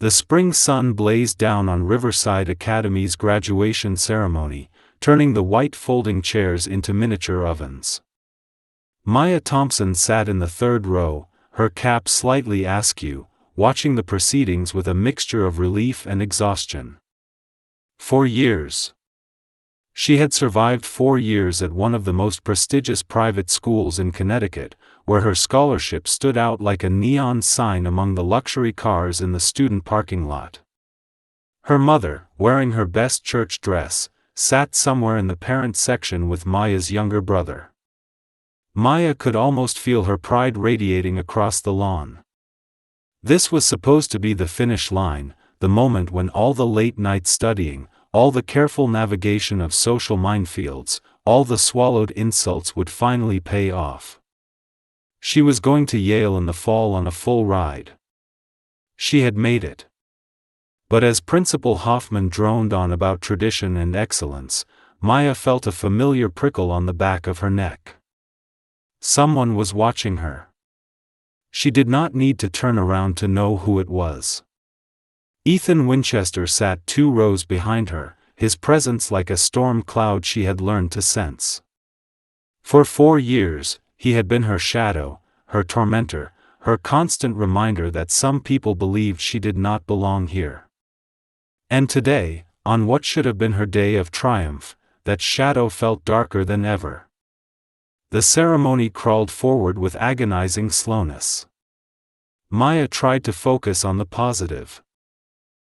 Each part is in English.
The spring sun blazed down on Riverside Academy's graduation ceremony, turning the white folding chairs into miniature ovens. Maya Thompson sat in the third row, her cap slightly askew, watching the proceedings with a mixture of relief and exhaustion. 4 years. She had survived 4 years at one of the most prestigious private schools in Connecticut, where her scholarship stood out like a neon sign among the luxury cars in the student parking lot. Her mother, wearing her best church dress, sat somewhere in the parent section with Maya's younger brother. Maya could almost feel her pride radiating across the lawn. This was supposed to be the finish line, the moment when all the late-night studying, all the careful navigation of social minefields, all the swallowed insults would finally pay off. She was going to Yale in the fall on a full ride. She had made it. But as Principal Hoffman droned on about tradition and excellence, Maya felt a familiar prickle on the back of her neck. Someone was watching her. She did not need to turn around to know who it was. Ethan Winchester sat 2 rows behind her, his presence like a storm cloud she had learned to sense. For 4 years, he had been her shadow, her tormentor, her constant reminder that some people believed she did not belong here. And today, on what should have been her day of triumph, that shadow felt darker than ever. The ceremony crawled forward with agonizing slowness. Maya tried to focus on the positive.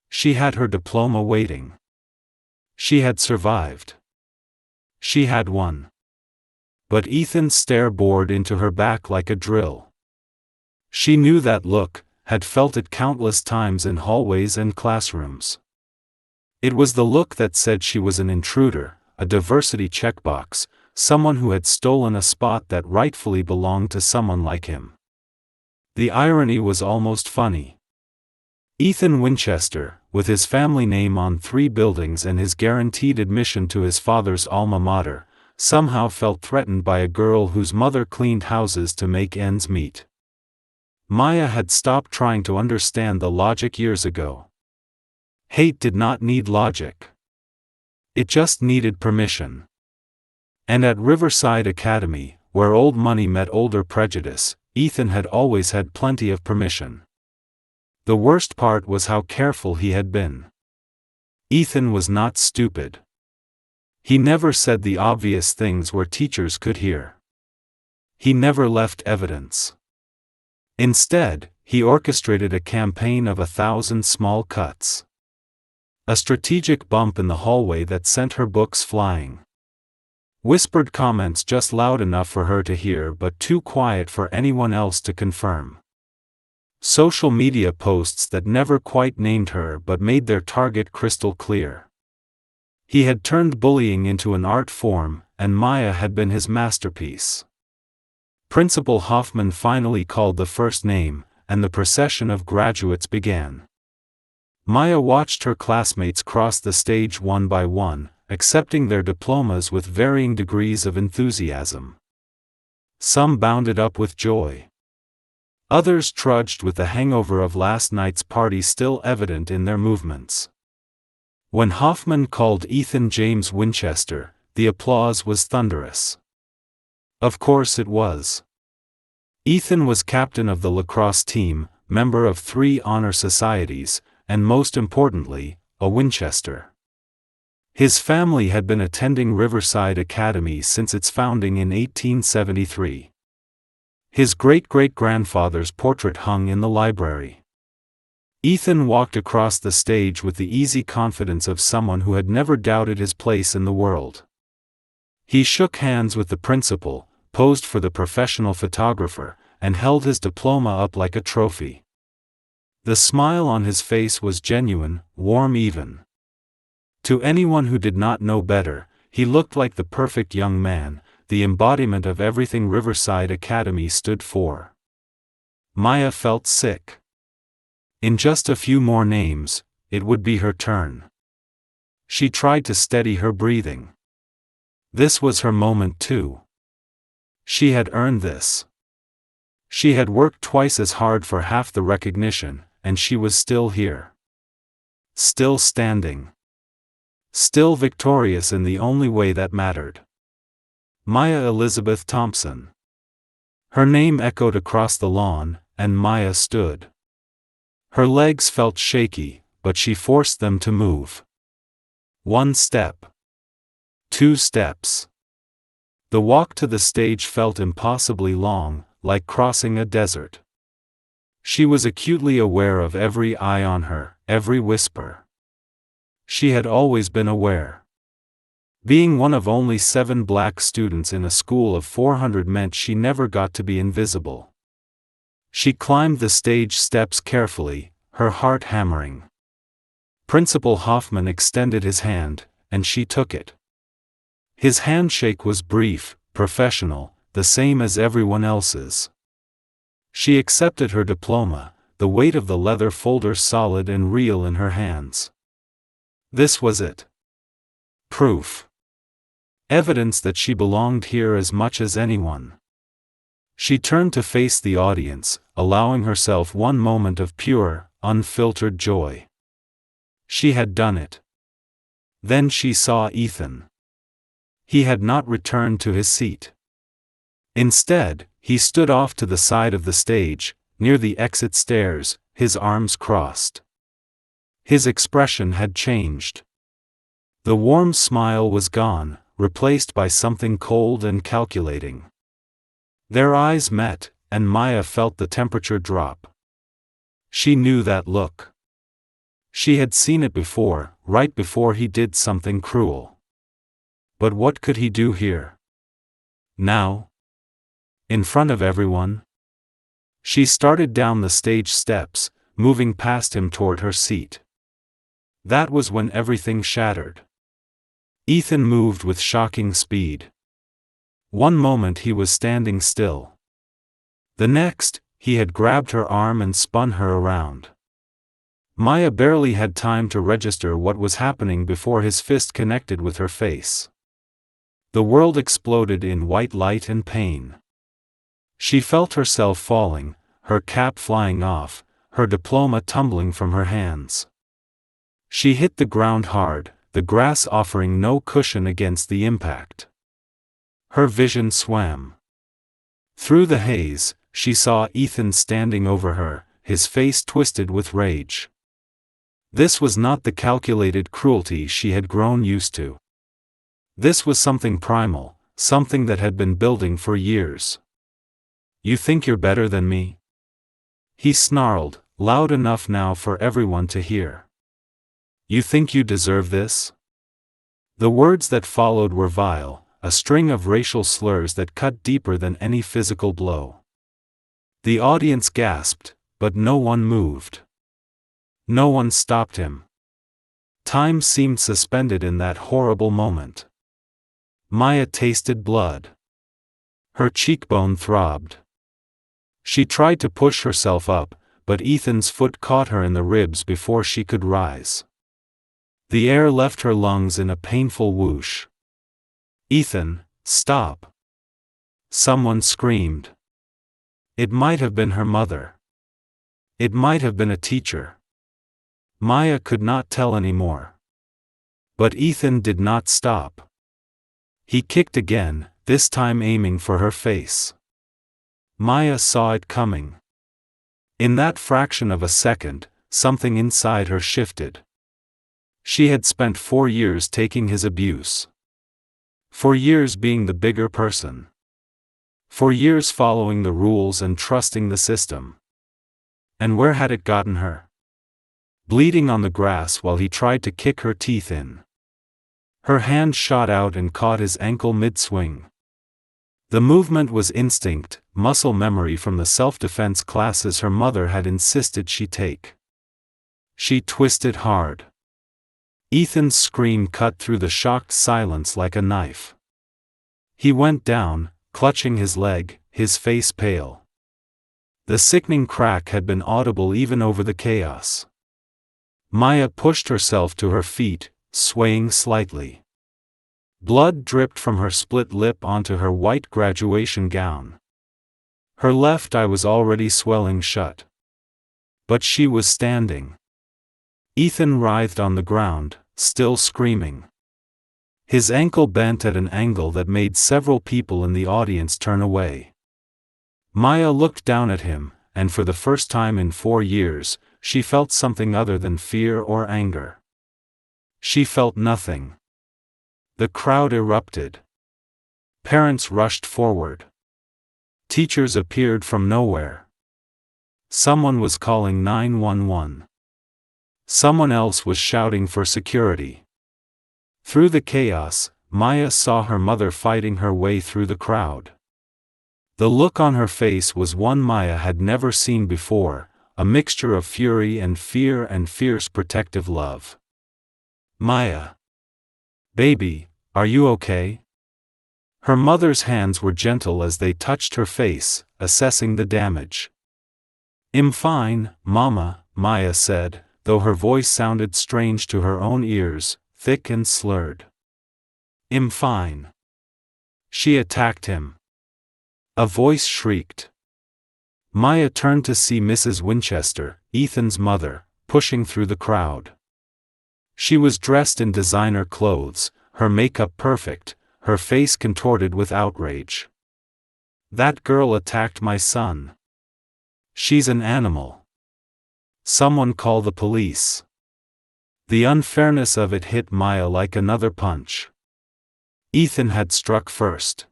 She had her diploma waiting. She had survived. She had won. But Ethan's stare bored into her back like a drill. She knew that look, had felt it countless times in hallways and classrooms. It was the look that said she was an intruder, a diversity checkbox, someone who had stolen a spot that rightfully belonged to someone like him. The irony was almost funny. Ethan Winchester, with his family name on 3 buildings and his guaranteed admission to his father's alma mater, somehow felt threatened by a girl whose mother cleaned houses to make ends meet. Maya had stopped trying to understand the logic years ago. Hate did not need logic. It just needed permission. And at Riverside Academy, where old money met older prejudice, Ethan had always had plenty of permission. The worst part was how careful he had been. Ethan was not stupid. He never said the obvious things where teachers could hear. He never left evidence. Instead, he orchestrated a campaign of 1,000 small cuts. A strategic bump in the hallway that sent her books flying. Whispered comments just loud enough for her to hear but too quiet for anyone else to confirm. Social media posts that never quite named her but made their target crystal clear. He had turned bullying into an art form, and Maya had been his masterpiece. Principal Hoffman finally called the first name, and the procession of graduates began. Maya watched her classmates cross the stage one by one, accepting their diplomas with varying degrees of enthusiasm. Some bounded up with joy. Others trudged with the hangover of last night's party still evident in their movements. When Hoffman called Ethan James Winchester, the applause was thunderous. Of course it was. Ethan was captain of the lacrosse team, member of 3 honor societies, and most importantly, a Winchester. His family had been attending Riverside Academy since its founding in 1873. His great-great-grandfather's portrait hung in the library. Ethan walked across the stage with the easy confidence of someone who had never doubted his place in the world. He shook hands with the principal, posed for the professional photographer, and held his diploma up like a trophy. The smile on his face was genuine, warm even. To anyone who did not know better, he looked like the perfect young man, the embodiment of everything Riverside Academy stood for. Maya felt sick. In just a few more names, it would be her turn. She tried to steady her breathing. This was her moment too. She had earned this. She had worked twice as hard for half the recognition, and she was still here. still standing. Still victorious in the only way that mattered. Maya Elizabeth Thompson. Her name echoed across the lawn, and Maya stood. Her legs felt shaky, but she forced them to move. 1 step. 2 steps. The walk to the stage felt impossibly long, like crossing a desert. She was acutely aware of every eye on her, every whisper. She had always been aware. Being one of only 7 black students in a school of 400 meant she never got to be invisible. She climbed the stage steps carefully, her heart hammering. Principal Hoffman extended his hand, and she took it. His handshake was brief, professional, the same as everyone else's. She accepted her diploma, the weight of the leather folder solid and real in her hands. This was it. Proof. Evidence that she belonged here as much as anyone. She turned to face the audience, allowing herself one moment of pure, unfiltered joy. She had done it. Then she saw Ethan. He had not returned to his seat. Instead, he stood off to the side of the stage, near the exit stairs, his arms crossed. His expression had changed. The warm smile was gone, replaced by something cold and calculating. Their eyes met, and Maya felt the temperature drop. She knew that look. She had seen it before, right before he did something cruel. But what could he do here? Now? In front of everyone? She started down the stage steps, moving past him toward her seat. That was when everything shattered. Ethan moved with shocking speed. One moment he was standing still. The next, he had grabbed her arm and spun her around. Maya barely had time to register what was happening before his fist connected with her face. The world exploded in white light and pain. She felt herself falling, her cap flying off, her diploma tumbling from her hands. She hit the ground hard, the grass offering no cushion against the impact. Her vision swam. Through the haze, she saw Ethan standing over her, his face twisted with rage. This was not the calculated cruelty she had grown used to. This was something primal, something that had been building for years. "You think you're better than me?" He snarled, loud enough now for everyone to hear. "You think you deserve this?" The words that followed were vile, a string of racial slurs that cut deeper than any physical blow. The audience gasped, but no one moved. No one stopped him. Time seemed suspended in that horrible moment. Maya tasted blood. Her cheekbone throbbed. She tried to push herself up, but Ethan's foot caught her in the ribs before she could rise. The air left her lungs in a painful whoosh. "Ethan, stop!" Someone screamed. It might have been her mother. It might have been a teacher. Maya could not tell anymore. But Ethan did not stop. He kicked again, this time aiming for her face. Maya saw it coming. In that fraction of a second, something inside her shifted. She had spent 4 years taking his abuse. 4 years being the bigger person. 4 years following the rules and trusting the system. And where had it gotten her? Bleeding on the grass while he tried to kick her teeth in. Her hand shot out and caught his ankle mid-swing. The movement was instinct, muscle memory from the self-defense classes her mother had insisted she take. She twisted hard. Ethan's scream cut through the shocked silence like a knife. He went down, clutching his leg, his face pale. The sickening crack had been audible even over the chaos. Maya pushed herself to her feet, swaying slightly. Blood dripped from her split lip onto her white graduation gown. Her left eye was already swelling shut. But she was standing. Ethan writhed on the ground, still screaming. His ankle bent at an angle that made several people in the audience turn away. Maya looked down at him, and for the first time in 4 years, she felt something other than fear or anger. She felt nothing. The crowd erupted. Parents rushed forward. Teachers appeared from nowhere. Someone was calling 911. Someone else was shouting for security. Through the chaos, Maya saw her mother fighting her way through the crowd. The look on her face was one Maya had never seen before, a mixture of fury and fear and fierce protective love. "Maya. Baby, are you okay?" Her mother's hands were gentle as they touched her face, assessing the damage. "I'm fine, Mama," Maya said, though her voice sounded strange to her own ears, thick and slurred. "I'm fine." She attacked him. A voice shrieked. Maya turned to see Mrs. Winchester, Ethan's mother, pushing through the crowd. She was dressed in designer clothes, her makeup perfect, her face contorted with outrage. "That girl attacked my son. She's an animal. Someone call the police." The unfairness of it hit Maya like another punch. Ethan had struck first.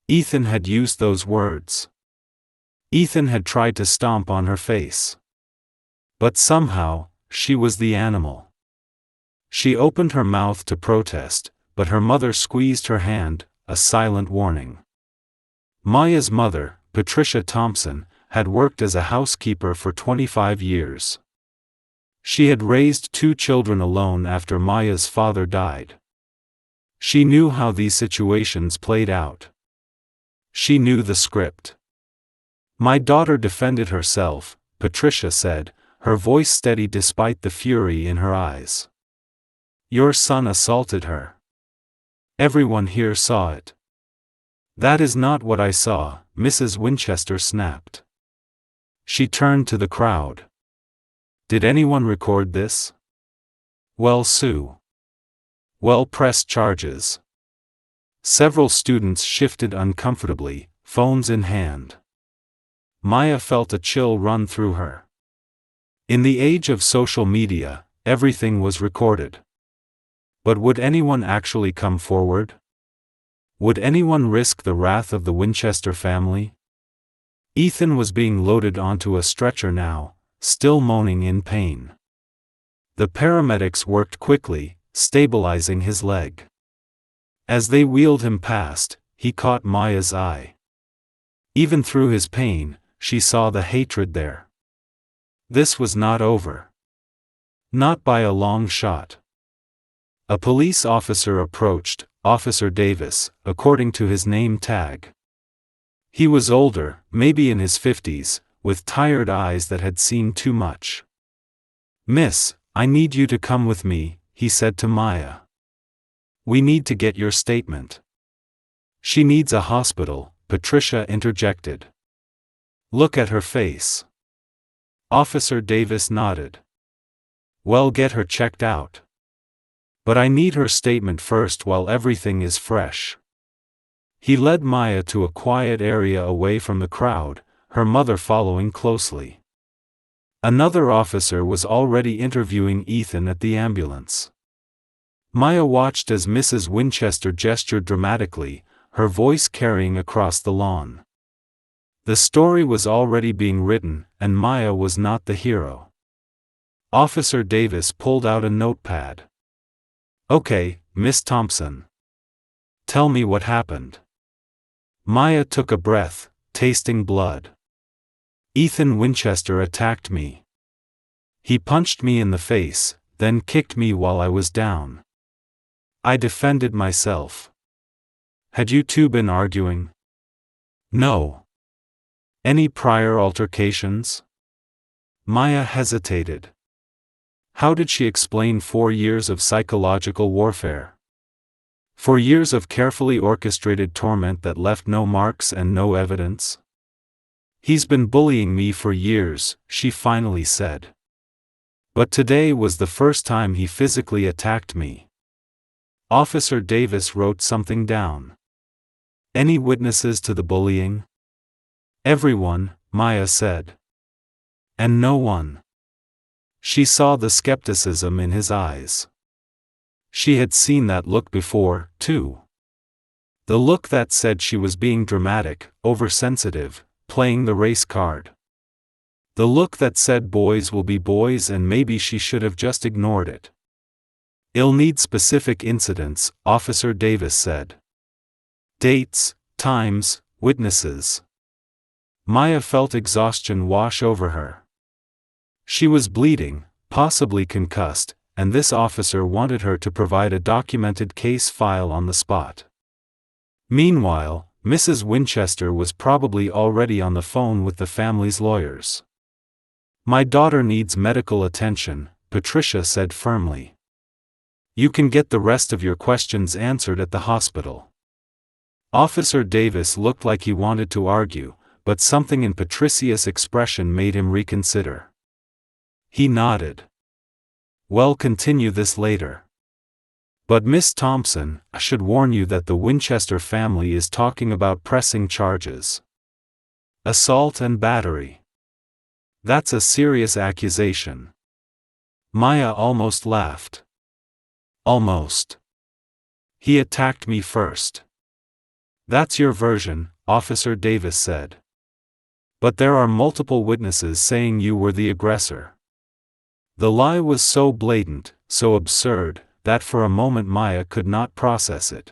Ethan had used those words. Ethan had tried to stomp on her face. But somehow, she was the animal. She opened her mouth to protest, but her mother squeezed her hand, a silent warning. Maya's mother, Patricia Thompson, had worked as a housekeeper for 25 years. She had raised 2 children alone after Maya's father died. She knew how these situations played out. She knew the script. "My daughter defended herself," Patricia said, her voice steady despite the fury in her eyes. "Your son assaulted her. Everyone here saw it." "That is not what I saw," Mrs. Winchester snapped. She turned to the crowd. "Did anyone record this? Well, sue. Well, press charges." Several students shifted uncomfortably, phones in hand. Maya felt a chill run through her. In the age of social media, everything was recorded. But would anyone actually come forward? Would anyone risk the wrath of the Winchester family? Ethan was being loaded onto a stretcher now, still moaning in pain. The paramedics worked quickly, stabilizing his leg. As they wheeled him past, he caught Maya's eye. Even through his pain, she saw the hatred there. This was not over. Not by a long shot. A police officer approached, Officer Davis, according to his name tag. He was older, maybe in his 50s, with tired eyes that had seen too much. "Miss, I need you to come with me," he said to Maya. "We need to get your statement." "She needs a hospital," Patricia interjected. "Look at her face." Officer Davis nodded. "Well, get her checked out. But I need her statement first while everything is fresh." He led Maya to a quiet area away from the crowd, her mother following closely. Another officer was already interviewing Ethan at the ambulance. Maya watched as Mrs. Winchester gestured dramatically, her voice carrying across the lawn. The story was already being written, and Maya was not the hero. Officer Davis pulled out a notepad. "Okay, Miss Thompson. Tell me what happened." Maya took a breath, tasting blood. "Ethan Winchester attacked me. He punched me in the face, then kicked me while I was down. I defended myself." "Had you two been arguing?" "No." "Any prior altercations?" Maya hesitated. How did she explain 4 years of psychological warfare? 4 years of carefully orchestrated torment that left no marks and no evidence? "He's been bullying me for years," she finally said. But today was the first time he physically attacked me. Officer Davis wrote something down. Any witnesses to the bullying? Everyone, Maya said. And no one. She saw the skepticism in his eyes. She had seen that look before, too. The look that said she was being dramatic, oversensitive, playing the race card. The look that said boys will be boys and maybe she should have just ignored it. "I'll need specific incidents," Officer Davis said. "Dates, times, witnesses." Maya felt exhaustion wash over her. She was bleeding, possibly concussed, and this officer wanted her to provide a documented case file on the spot. Meanwhile, Mrs. Winchester was probably already on the phone with the family's lawyers. "My daughter needs medical attention," Patricia said firmly. "You can get the rest of your questions answered at the hospital." Officer Davis looked like he wanted to argue, but something in Patricia's expression made him reconsider. He nodded. "Well, continue this later. But Miss Thompson, I should warn you that the Winchester family is talking about pressing charges. Assault and battery. That's a serious accusation." Maya almost laughed. "Almost. He attacked me first." "That's your version," Officer Davis said. "But there are multiple witnesses saying you were the aggressor." The lie was so blatant, so absurd, that for a moment Maya could not process it.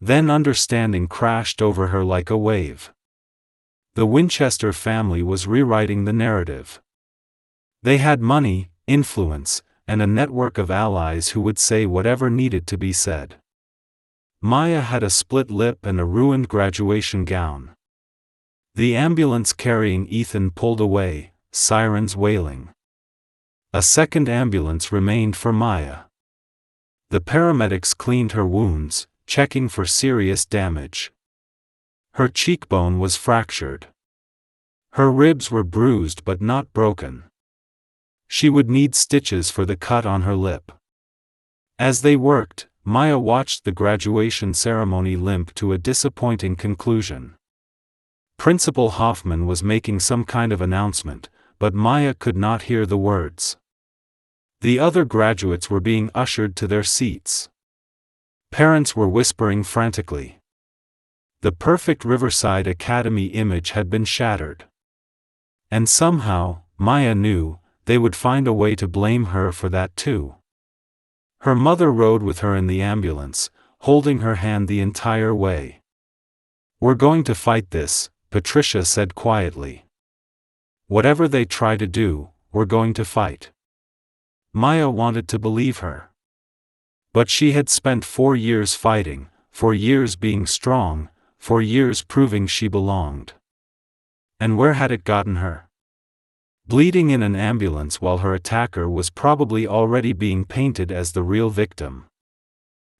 Then understanding crashed over her like a wave. The Winchester family was rewriting the narrative. They had money, influence, and a network of allies who would say whatever needed to be said. Maya had a split lip and a ruined graduation gown. The ambulance carrying Ethan pulled away, sirens wailing. A second ambulance remained for Maya. The paramedics cleaned her wounds, checking for serious damage. Her cheekbone was fractured. Her ribs were bruised but not broken. She would need stitches for the cut on her lip. As they worked, Maya watched the graduation ceremony limp to a disappointing conclusion. Principal Hoffman was making some kind of announcement, but Maya could not hear the words. The other graduates were being ushered to their seats. Parents were whispering frantically. The perfect Riverside Academy image had been shattered. And somehow, Maya knew, they would find a way to blame her for that too. Her mother rode with her in the ambulance, holding her hand the entire way. "We're going to fight this," Patricia said quietly. "Whatever they try to do, we're going to fight." Maya wanted to believe her. But she had spent 4 years fighting, 4 years being strong, 4 years proving she belonged. And where had it gotten her? Bleeding in an ambulance while her attacker was probably already being painted as the real victim.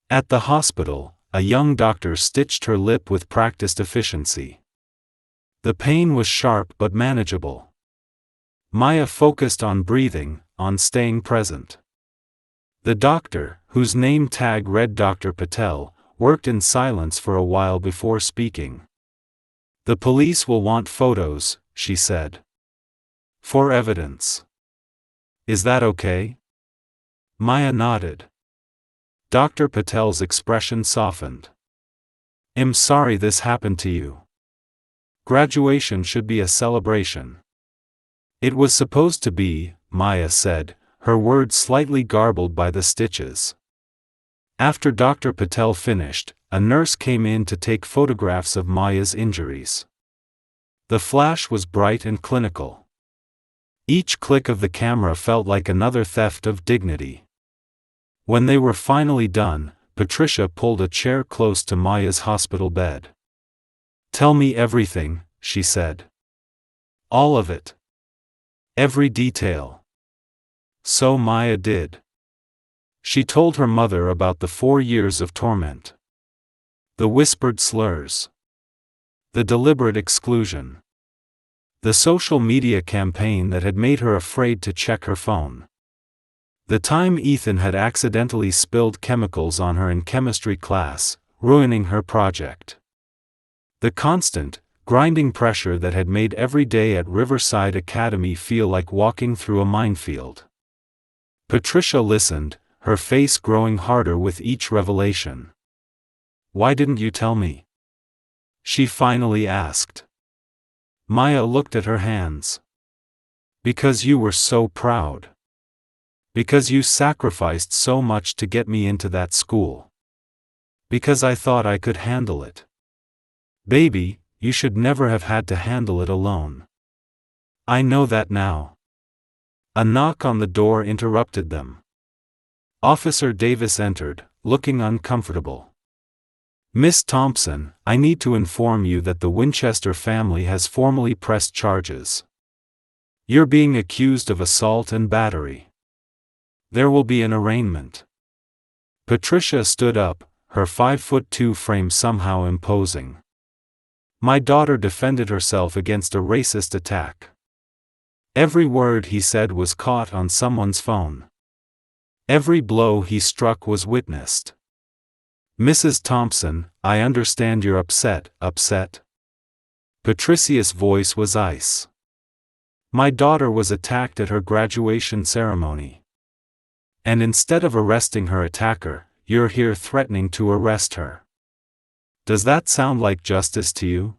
At the hospital, a young doctor stitched her lip with practiced efficiency. The pain was sharp but manageable. Maya focused on breathing, on staying present. The doctor, whose name tag read Dr. Patel, worked in silence for a while before speaking. "The police will want photos," she said. "For evidence. Is that okay?" Maya nodded. Dr. Patel's expression softened. "I'm sorry this happened to you. Graduation should be a celebration." "It was supposed to be," Maya said, her words slightly garbled by the stitches. After Dr. Patel finished, a nurse came in to take photographs of Maya's injuries. The flash was bright and clinical. Each click of the camera felt like another theft of dignity. When they were finally done, Patricia pulled a chair close to Maya's hospital bed. "Tell me everything," she said. "All of it. Every detail." So Maya did. She told her mother about the 4 years of torment. The whispered slurs. The deliberate exclusion. The social media campaign that had made her afraid to check her phone. The time Ethan had accidentally spilled chemicals on her in chemistry class, ruining her project. The constant, grinding pressure that had made every day at Riverside Academy feel like walking through a minefield. Patricia listened, her face growing harder with each revelation. "Why didn't you tell me?" she finally asked. Maya looked at her hands. "Because you were so proud. Because you sacrificed so much to get me into that school. Because I thought I could handle it. Baby, you should never have had to handle it alone. I know that now." A knock on the door interrupted them. Officer Davis entered, looking uncomfortable. "Miss Thompson, I need to inform you that the Winchester family has formally pressed charges. You're being accused of assault and battery. There will be an arraignment." Patricia stood up, her 5'2" frame somehow imposing. "My daughter defended herself against a racist attack. Every word he said was caught on someone's phone. Every blow he struck was witnessed. Mrs. Thompson, I understand you're upset. Patricia's voice was ice. "My daughter was attacked at her graduation ceremony. And instead of arresting her attacker, you're here threatening to arrest her. Does that sound like justice to you?"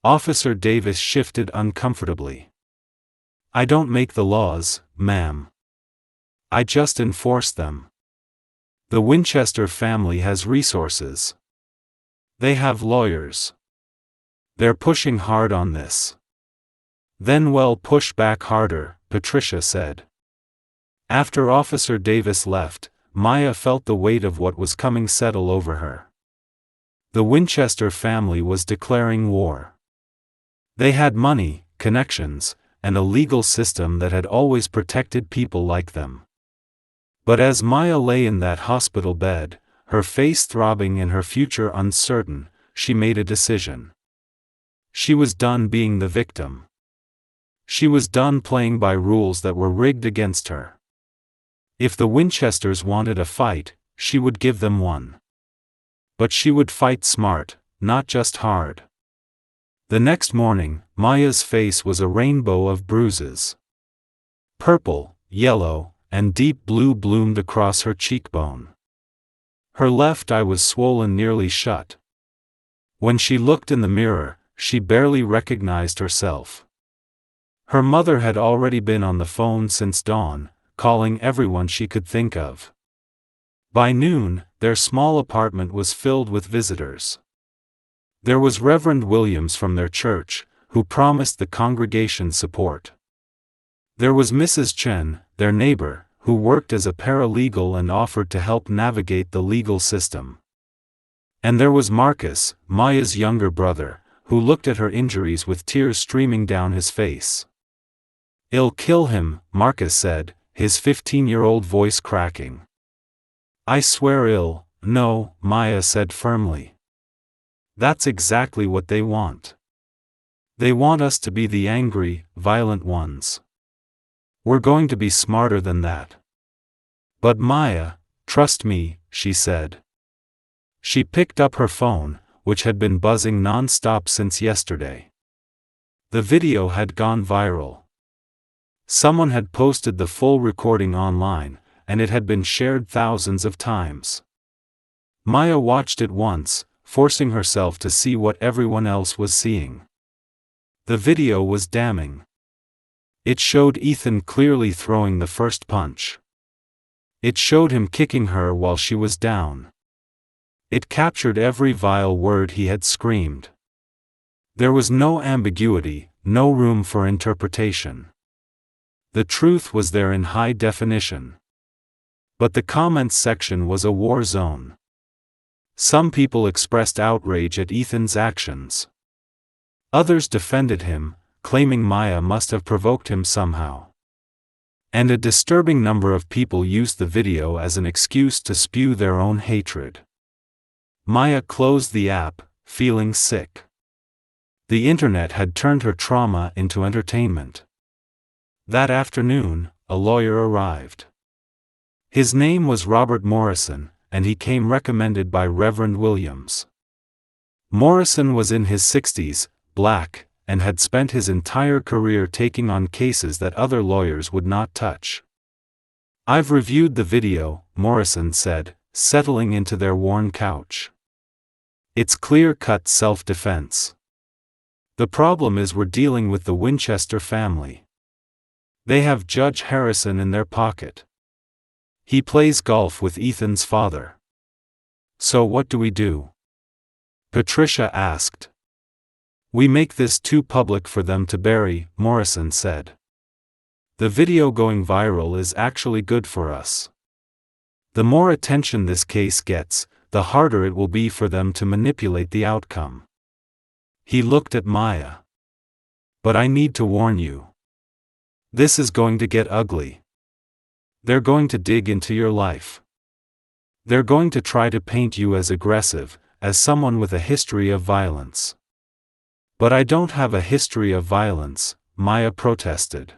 Officer Davis shifted uncomfortably. "I don't make the laws, ma'am. I just enforce them. The Winchester family has resources. They have lawyers. They're pushing hard on this." "Then well, push back harder," Patricia said. After Officer Davis left, Maya felt the weight of what was coming settle over her. The Winchester family was declaring war. They had money, connections, and a legal system that had always protected people like them. But as Maya lay in that hospital bed, her face throbbing and her future uncertain, she made a decision. She was done being the victim. She was done playing by rules that were rigged against her. If the Winchesters wanted a fight, she would give them one. But she would fight smart, not just hard. The next morning, Maya's face was a rainbow of bruises. Purple, yellow, and deep blue bloomed across her cheekbone. Her left eye was swollen nearly shut. When she looked in the mirror, she barely recognized herself. Her mother had already been on the phone since dawn, calling everyone she could think of. By noon, their small apartment was filled with visitors. There was Reverend Williams from their church, who promised the congregation support. There was Mrs. Chen, their neighbor, who worked as a paralegal and offered to help navigate the legal system. And there was Marcus, Maya's younger brother, who looked at her injuries with tears streaming down his face. "It'll kill him," Marcus said, his 15-year-old voice cracking. "I swear no," Maya said firmly. "That's exactly what they want. They want us to be the angry, violent ones. We're going to be smarter than that." "But Maya, trust me," she said. She picked up her phone, which had been buzzing non-stop since yesterday. The video had gone viral. Someone had posted the full recording online, and it had been shared thousands of times. Maya watched it once, forcing herself to see what everyone else was seeing. The video was damning. It showed Ethan clearly throwing the first punch. It showed him kicking her while she was down. It captured every vile word he had screamed. There was no ambiguity, no room for interpretation. The truth was there in high definition. But the comments section was a war zone. Some people expressed outrage at Ethan's actions. Others defended him, claiming Maya must have provoked him somehow. And a disturbing number of people used the video as an excuse to spew their own hatred. Maya closed the app, feeling sick. The internet had turned her trauma into entertainment. That afternoon, a lawyer arrived. His name was Robert Morrison, and he came recommended by Reverend Williams. Morrison was in his 60s, black, and had spent his entire career taking on cases that other lawyers would not touch. "I've reviewed the video," Morrison said, settling into their worn couch. "It's clear-cut self-defense. The problem is we're dealing with the Winchester family. They have Judge Harrison in their pocket. He plays golf with Ethan's father. So what do we do?" Patricia asked. "We make this too public for them to bury," Morrison said. "The video going viral is actually good for us. The more attention this case gets, the harder it will be for them to manipulate the outcome." He looked at Maya. "But I need to warn you. This is going to get ugly. They're going to dig into your life. They're going to try to paint you as aggressive, as someone with a history of violence." "But I don't have a history of violence," Maya protested.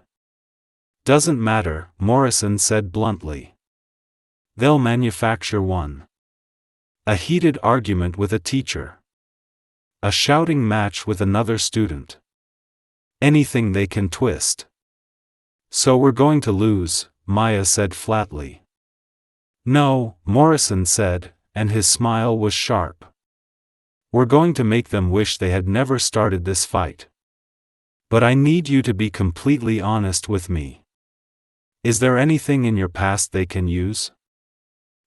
"Doesn't matter," Morrison said bluntly. "They'll manufacture one. A heated argument with a teacher. A shouting match with another student. Anything they can twist. So we're going to lose," Maya said flatly. "No," Morrison said, and his smile was sharp. "We're going to make them wish they had never started this fight. But I need you to be completely honest with me. Is there anything in your past they can use?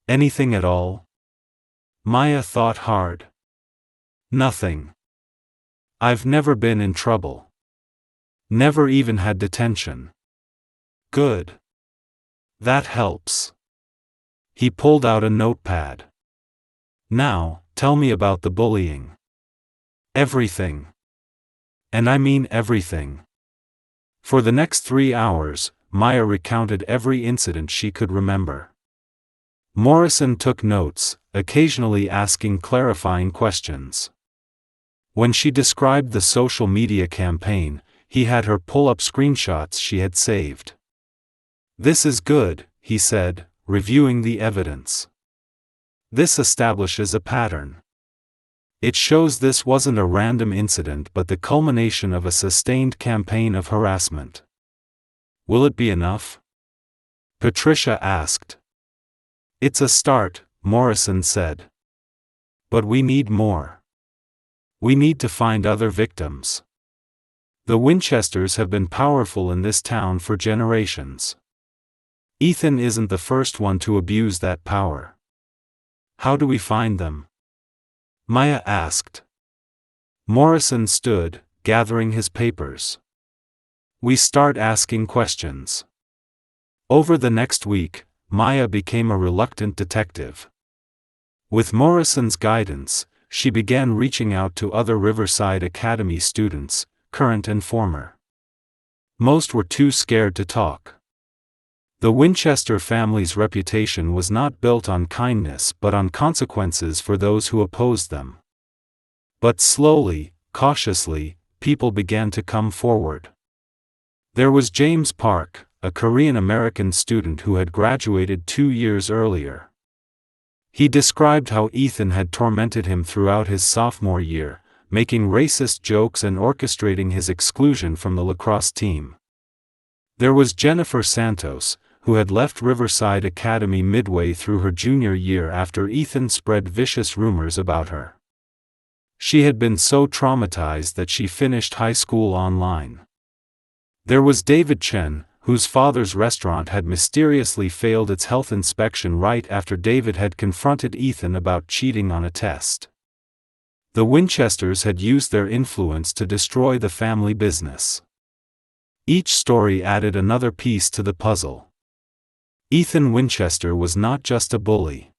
Anything at all?" Maya thought hard. "Nothing. I've never been in trouble. Never even had detention." "Good. That helps." He pulled out a notepad. "Now, tell me about the bullying." "Everything. And I mean everything." For the next 3 hours, Maya recounted every incident she could remember. Morrison took notes, occasionally asking clarifying questions. When she described the social media campaign, he had her pull up screenshots she had saved. "This is good," he said, reviewing the evidence. "This establishes a pattern. It shows this wasn't a random incident but the culmination of a sustained campaign of harassment." "Will it be enough?" Patricia asked. "It's a start," Morrison said. "But we need more. We need to find other victims. The Winchesters have been powerful in this town for generations. Ethan isn't the first one to abuse that power. How do we find them?" Maya asked. Morrison stood, gathering his papers. "We start asking questions." Over the next week, Maya became a reluctant detective. With Morrison's guidance, she began reaching out to other Riverside Academy students, current and former. Most were too scared to talk. The Winchester family's reputation was not built on kindness but on consequences for those who opposed them. But slowly, cautiously, people began to come forward. There was James Park, a Korean-American student who had graduated 2 years earlier. He described how Ethan had tormented him throughout his sophomore year, making racist jokes and orchestrating his exclusion from the lacrosse team. There was Jennifer Santos, who had left Riverside Academy midway through her junior year after Ethan spread vicious rumors about her. She had been so traumatized that she finished high school online. There was David Chen, whose father's restaurant had mysteriously failed its health inspection right after David had confronted Ethan about cheating on a test. The Winchesters had used their influence to destroy the family business. Each story added another piece to the puzzle. Ethan Winchester was not just a bully.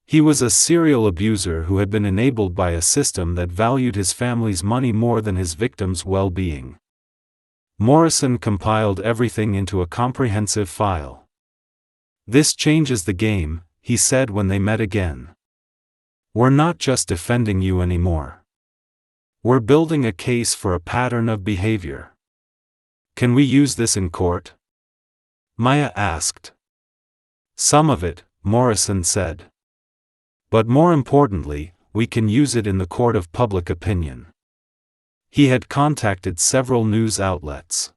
He was a serial abuser who had been enabled by a system that valued his family's money more than his victims' well-being. Morrison compiled everything into a comprehensive file. "This changes the game," he said when they met again. "We're not just defending you anymore. We're building a case for a pattern of behavior. Can we use this in court? Maya asked. Some of it, Morrison said. But more importantly, we can use it in the court of public opinion. He had contacted several news outlets.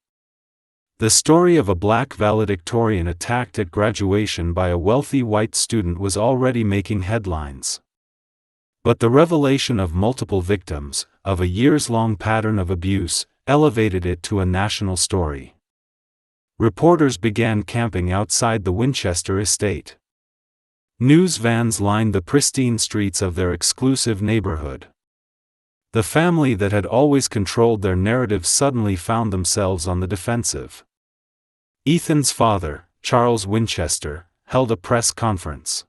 The story of a black valedictorian attacked at graduation by a wealthy white student was already making headlines. But the revelation of multiple victims, of a years-long pattern of abuse, elevated it to a national story. Reporters began camping outside the Winchester estate. News vans lined the pristine streets of their exclusive neighborhood. The family that had always controlled their narrative suddenly found themselves on the defensive. Ethan's father, Charles Winchester, held a press conference.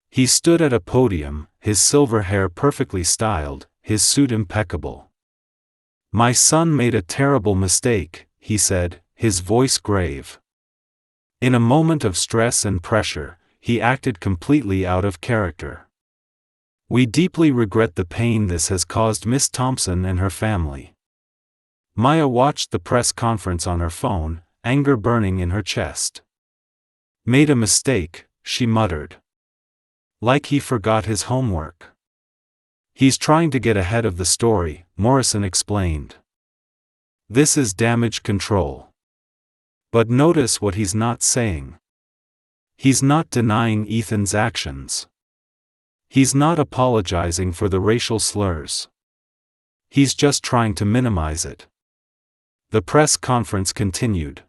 He stood at a podium, his silver hair perfectly styled, his suit impeccable. "My son made a terrible mistake," he said, his voice grave. In a moment of stress and pressure, he acted completely out of character. "We deeply regret the pain this has caused Miss Thompson and her family." Maya watched the press conference on her phone, anger burning in her chest. "Made a mistake," she muttered. "Like he forgot his homework." "He's trying to get ahead of the story," Morrison explained. "This is damage control." But notice what he's not saying. He's not denying Ethan's actions. He's not apologizing for the racial slurs. He's just trying to minimize it. The press conference continued.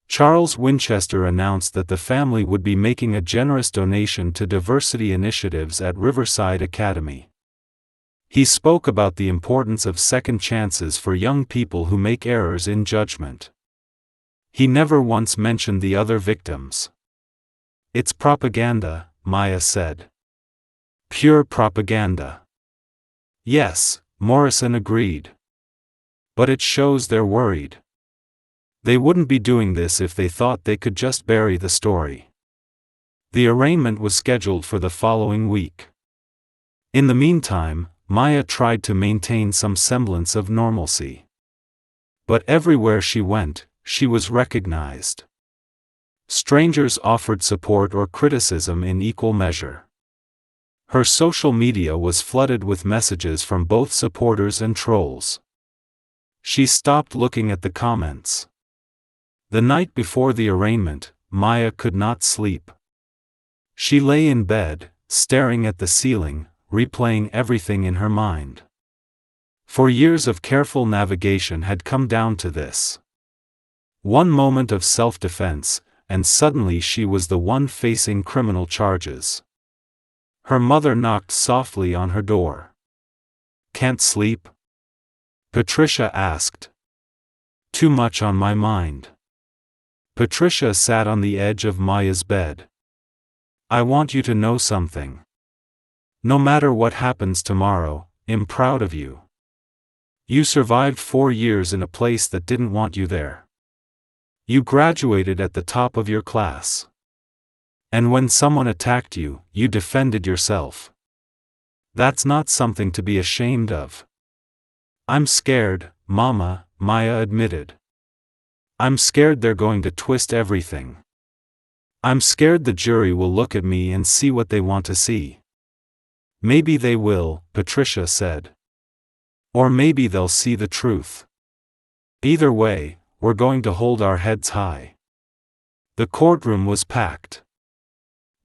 Charles Winchester announced that the family would be making a generous donation to diversity initiatives at Riverside Academy. He spoke about the importance of second chances for young people who make errors in judgment. He never once mentioned the other victims. "It's propaganda," Maya said. "Pure propaganda." "Yes," Morrison agreed. "But it shows they're worried. They wouldn't be doing this if they thought they could just bury the story." The arraignment was scheduled for the following week. In the meantime, Maya tried to maintain some semblance of normalcy. But everywhere she went, she was recognized. Strangers offered support or criticism in equal measure. Her social media was flooded with messages from both supporters and trolls. She stopped looking at the comments. The night before the arraignment, Maya could not sleep. She lay in bed, staring at the ceiling, replaying everything in her mind. For years of careful navigation had come down to this. One moment of self-defense, and suddenly she was the one facing criminal charges. Her mother knocked softly on her door. "Can't sleep?" Patricia asked. "Too much on my mind." Patricia sat on the edge of Maya's bed. "I want you to know something. No matter what happens tomorrow, I'm proud of you. You survived 4 years in a place that didn't want you there. You graduated at the top of your class. And when someone attacked you, you defended yourself. That's not something to be ashamed of." "I'm scared, Mama," Maya admitted. "I'm scared they're going to twist everything. I'm scared the jury will look at me and see what they want to see." "Maybe they will," Patricia said. "Or maybe they'll see the truth. Either way, we're going to hold our heads high." The courtroom was packed.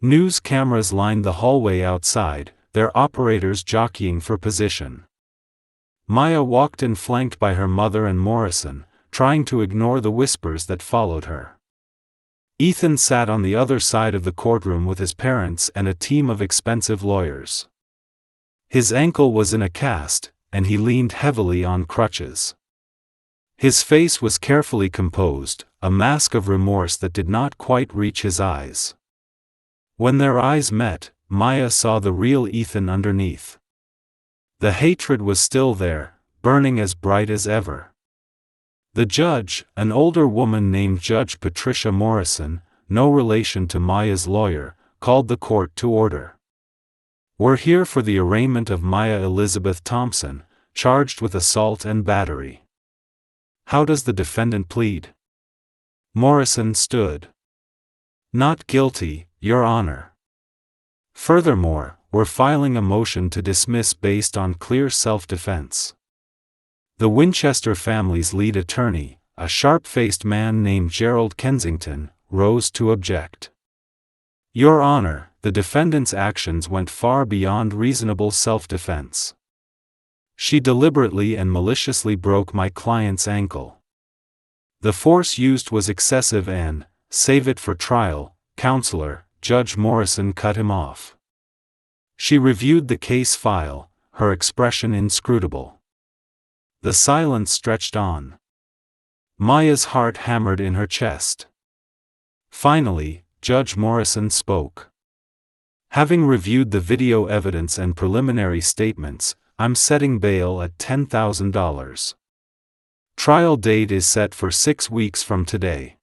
News cameras lined the hallway outside, their operators jockeying for position. Maya walked in flanked by her mother and Morrison, trying to ignore the whispers that followed her. Ethan sat on the other side of the courtroom with his parents and a team of expensive lawyers. His ankle was in a cast, and he leaned heavily on crutches. His face was carefully composed, a mask of remorse that did not quite reach his eyes. When their eyes met, Maya saw the real Ethan underneath. The hatred was still there, burning as bright as ever. The judge, an older woman named Judge Patricia Morrison, no relation to Maya's lawyer, called the court to order. "We're here for the arraignment of Maya Elizabeth Thompson," charged with assault and battery. How does the defendant plead? Morrison stood. Not guilty, Your Honor. Furthermore, we're filing a motion to dismiss based on clear self-defense. The Winchester family's lead attorney, a sharp-faced man named Gerald Kensington, rose to object. Your Honor, the defendant's actions went far beyond reasonable self-defense. She deliberately and maliciously broke my client's ankle. The force used was excessive and, save it for trial, Counselor, Judge Morrison cut him off. She reviewed the case file, her expression inscrutable. The silence stretched on. Maya's heart hammered in her chest. Finally, Judge Morrison spoke. Having reviewed the video evidence and preliminary statements, I'm setting bail at $10,000. Trial date is set for 6 weeks from today.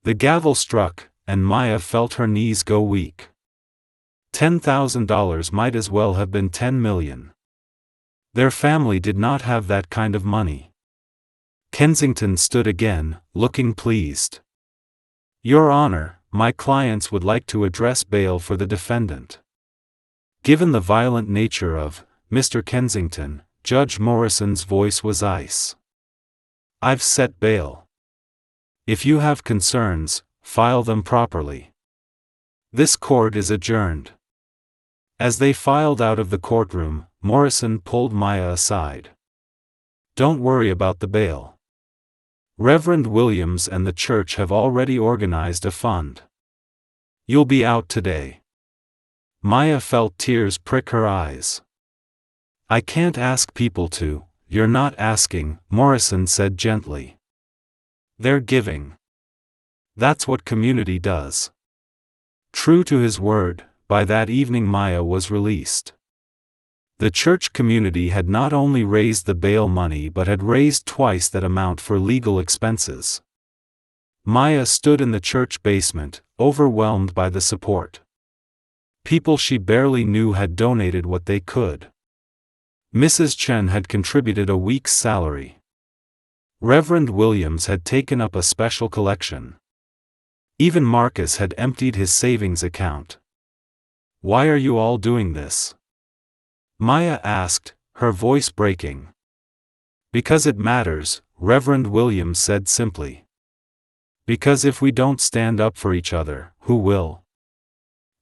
The gavel struck, and Maya felt her knees go weak. $10,000 might as well have been $10 million. Their family did not have that kind of money. Kensington stood again, looking pleased. Your Honor, my clients would like to address bail for the defendant. Given the violent nature of Mr. Kensington, Judge Morrison's voice was ice. I've set bail. If you have concerns, file them properly. This court is adjourned. As they filed out of the courtroom, Morrison pulled Maya aside. Don't worry about the bail. Reverend Williams and the church have already organized a fund. You'll be out today. Maya felt tears prick her eyes. I can't ask people to. You're not asking, Morrison said gently. They're giving. That's what community does. True to his word, by that evening Maya was released. The church community had not only raised the bail money but had raised twice that amount for legal expenses. Maya stood in the church basement, overwhelmed by the support. People she barely knew had donated what they could. Mrs. Chen had contributed a week's salary. Reverend Williams had taken up a special collection. Even Marcus had emptied his savings account. Why are you all doing this? Maya asked, her voice breaking. Because it matters, Reverend Williams said simply. Because if we don't stand up for each other, who will?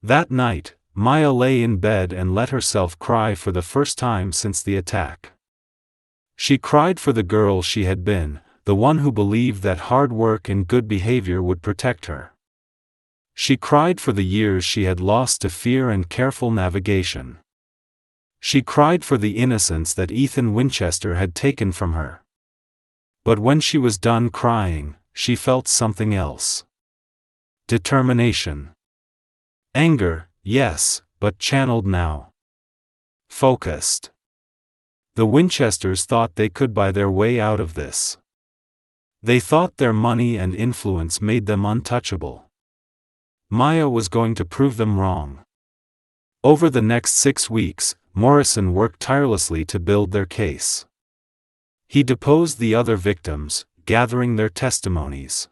That night, Maya lay in bed and let herself cry for the first time since the attack. She cried for the girl she had been, the one who believed that hard work and good behavior would protect her. She cried for the years she had lost to fear and careful navigation. She cried for the innocence that Ethan Winchester had taken from her. But when she was done crying, she felt something else. Determination. Anger, yes, but channeled now. Focused. The Winchesters thought they could buy their way out of this. They thought their money and influence made them untouchable. Maya was going to prove them wrong. Over the next 6 weeks, Morrison worked tirelessly to build their case. He deposed the other victims, gathering their testimonies.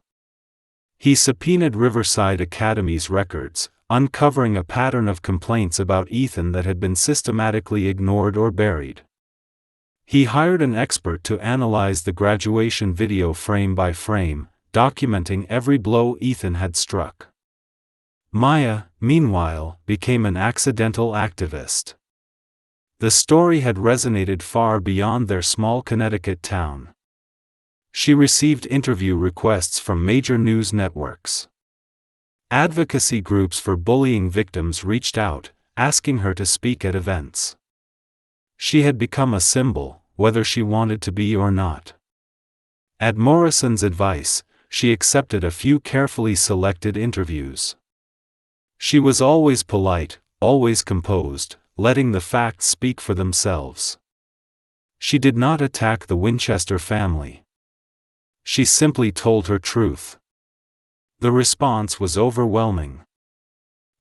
He subpoenaed Riverside Academy's records, uncovering a pattern of complaints about Ethan that had been systematically ignored or buried. He hired an expert to analyze the graduation video frame by frame, documenting every blow Ethan had struck. Maya, meanwhile, became an accidental activist. The story had resonated far beyond their small Connecticut town. She received interview requests from major news networks. Advocacy groups for bullying victims reached out, asking her to speak at events. She had become a symbol, whether she wanted to be or not. At Morrison's advice, she accepted a few carefully selected interviews. She was always polite, always composed, letting the facts speak for themselves. She did not attack the Winchester family. She simply told her truth. The response was overwhelming.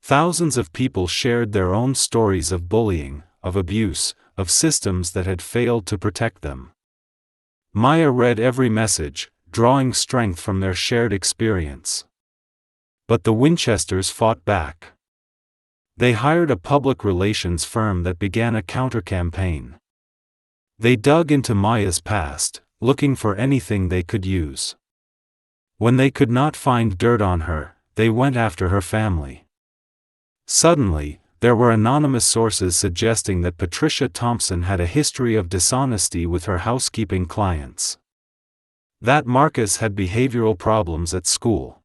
Thousands of people shared their own stories of bullying, of abuse, of systems that had failed to protect them. Maya read every message, drawing strength from their shared experience. But the Winchesters fought back. They hired a public relations firm that began a counter-campaign. They dug into Maya's past, looking for anything they could use. When they could not find dirt on her, they went after her family. Suddenly, there were anonymous sources suggesting that Patricia Thompson had a history of dishonesty with her housekeeping clients. That Marcus had behavioral problems at school.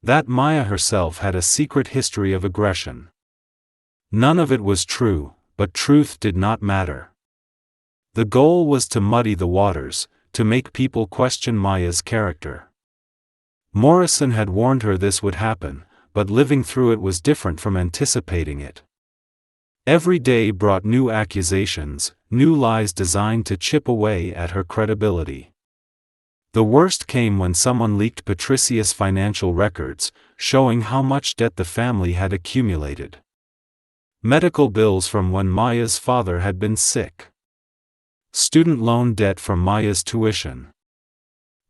That Maya herself had a secret history of aggression. None of it was true, but truth did not matter. The goal was to muddy the waters, to make people question Maya's character. Morrison had warned her this would happen, but living through it was different from anticipating it. Every day brought new accusations, new lies designed to chip away at her credibility. The worst came when someone leaked Patricia's financial records, showing how much debt the family had accumulated. Medical bills from when Maya's father had been sick. Student loan debt from Maya's tuition.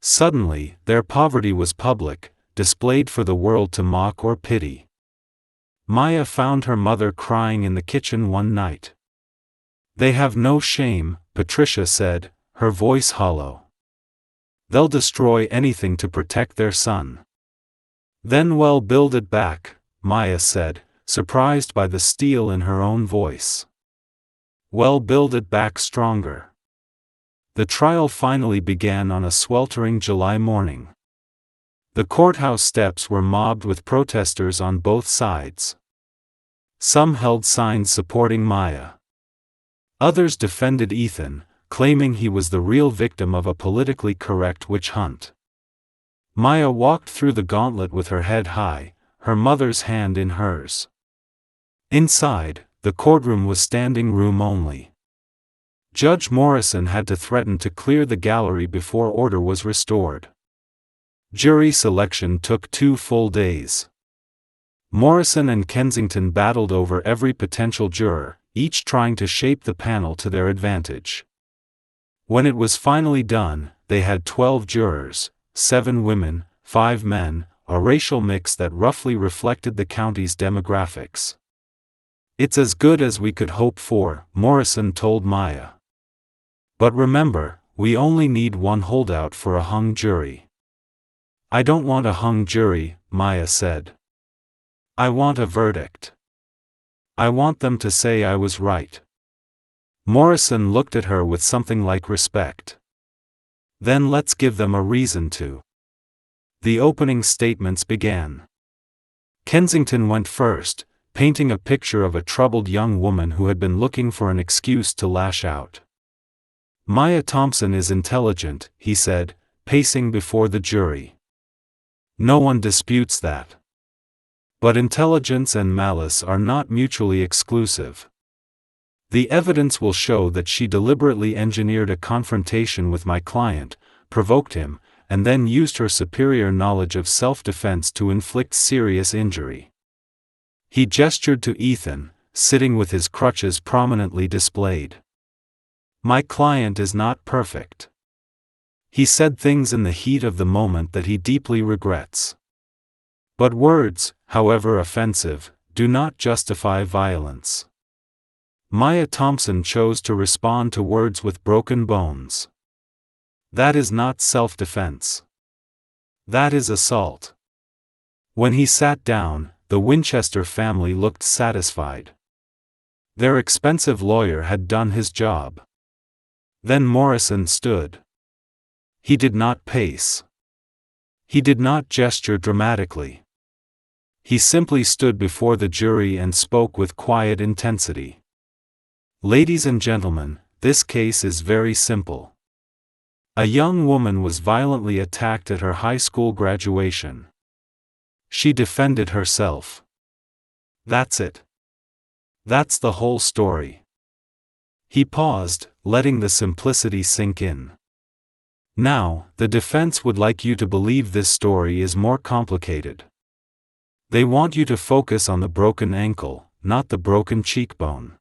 Suddenly, their poverty was public, displayed for the world to mock or pity. Maya found her mother crying in the kitchen one night. "They have no shame," Patricia said, her voice hollow. "They'll destroy anything to protect their son." "Then we'll build it back," Maya said, surprised by the steel in her own voice. "We'll build it back stronger." The trial finally began on a sweltering July morning. The courthouse steps were mobbed with protesters on both sides. Some held signs supporting Maya. Others defended Ethan, claiming he was the real victim of a politically correct witch hunt. Maya walked through the gauntlet with her head high, her mother's hand in hers. Inside, the courtroom was standing room only. Judge Morrison had to threaten to clear the gallery before order was restored. Jury selection took 2 full days. Morrison and Kensington battled over every potential juror, each trying to shape the panel to their advantage. When it was finally done, they had 12 jurors, 7 women, 5 men, a racial mix that roughly reflected the county's demographics. "It's as good as we could hope for," Morrison told Maya. "But remember, we only need one holdout for a hung jury." "I don't want a hung jury," Maya said. "I want a verdict. I want them to say I was right." Morrison looked at her with something like respect. "Then let's give them a reason to." The opening statements began. Kensington went first, painting a picture of a troubled young woman who had been looking for an excuse to lash out. "Maya Thompson is intelligent," he said, pacing before the jury. "No one disputes that. But intelligence and malice are not mutually exclusive. The evidence will show that she deliberately engineered a confrontation with my client, provoked him, and then used her superior knowledge of self-defense to inflict serious injury." He gestured to Ethan, sitting with his crutches prominently displayed. "My client is not perfect. He said things in the heat of the moment that he deeply regrets. But words, however offensive, do not justify violence. Maya Thompson chose to respond to words with broken bones. That is not self-defense. That is assault." When he sat down, the Winchester family looked satisfied. Their expensive lawyer had done his job. Then Morrison stood. He did not pace. He did not gesture dramatically. He simply stood before the jury and spoke with quiet intensity. "Ladies and gentlemen, this case is very simple. A young woman was violently attacked at her high school graduation. She defended herself. That's it. That's the whole story." He paused, letting the simplicity sink in. "Now, the defense would like you to believe this story is more complicated. They want you to focus on the broken ankle, not the broken cheekbone.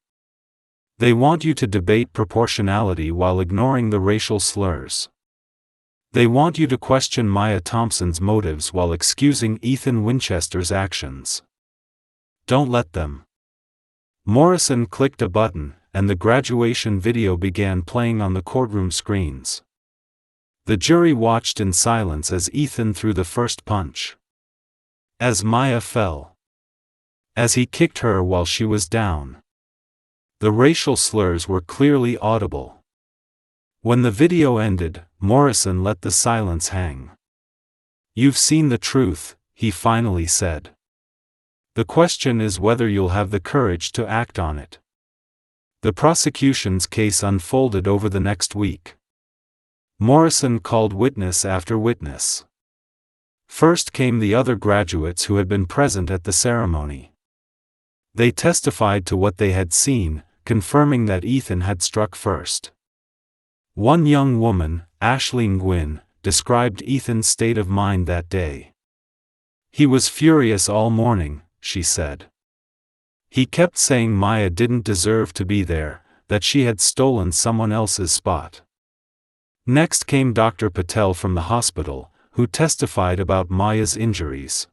They want you to debate proportionality while ignoring the racial slurs. They want you to question Maya Thompson's motives while excusing Ethan Winchester's actions. Don't let them. Morrison clicked a button, and the graduation video began playing on the courtroom screens. The jury watched in silence as Ethan threw the first punch. As Maya fell. As he kicked her while she was down. The racial slurs were clearly audible. When the video ended, Morrison let the silence hang. "You've seen the truth," he finally said. "The question is whether you'll have the courage to act on it." The prosecution's case unfolded over the next week. Morrison called witness after witness. First came the other graduates who had been present at the ceremony. They testified to what they had seen, confirming that Ethan had struck first. One young woman, Ashleen Gwynn, described Ethan's state of mind that day. "He was furious all morning," she said. "He kept saying Maya didn't deserve to be there, that she had stolen someone else's spot." Next came Dr. Patel from the hospital, who testified about Maya's injuries.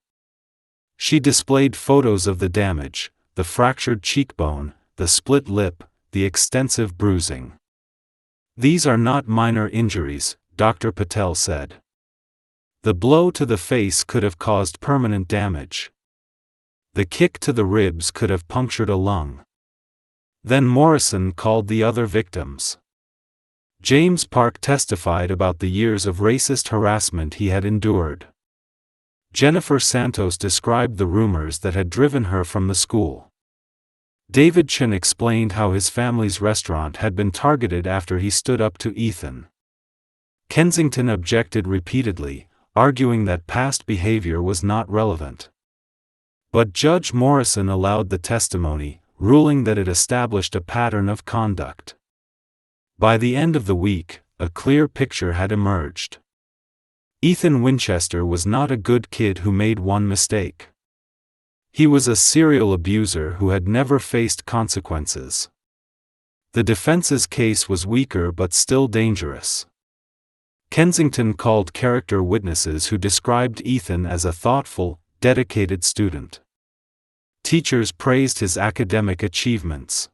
She displayed photos of the damage, the fractured cheekbone, the split lip, the extensive bruising. "These are not minor injuries," Dr. Patel said. "The blow to the face could have caused permanent damage. The kick to the ribs could have punctured a lung." Then Morrison called the other victims. James Park testified about the years of racist harassment he had endured. Jennifer Santos described the rumors that had driven her from the school. David Chen explained how his family's restaurant had been targeted after he stood up to Ethan. Kensington objected repeatedly, arguing that past behavior was not relevant. But Judge Morrison allowed the testimony, ruling that it established a pattern of conduct. By the end of the week, a clear picture had emerged. Ethan Winchester was not a good kid who made one mistake. He was a serial abuser who had never faced consequences. The defense's case was weaker but still dangerous. Kensington called character witnesses who described Ethan as a thoughtful, dedicated student. Teachers praised his academic achievements.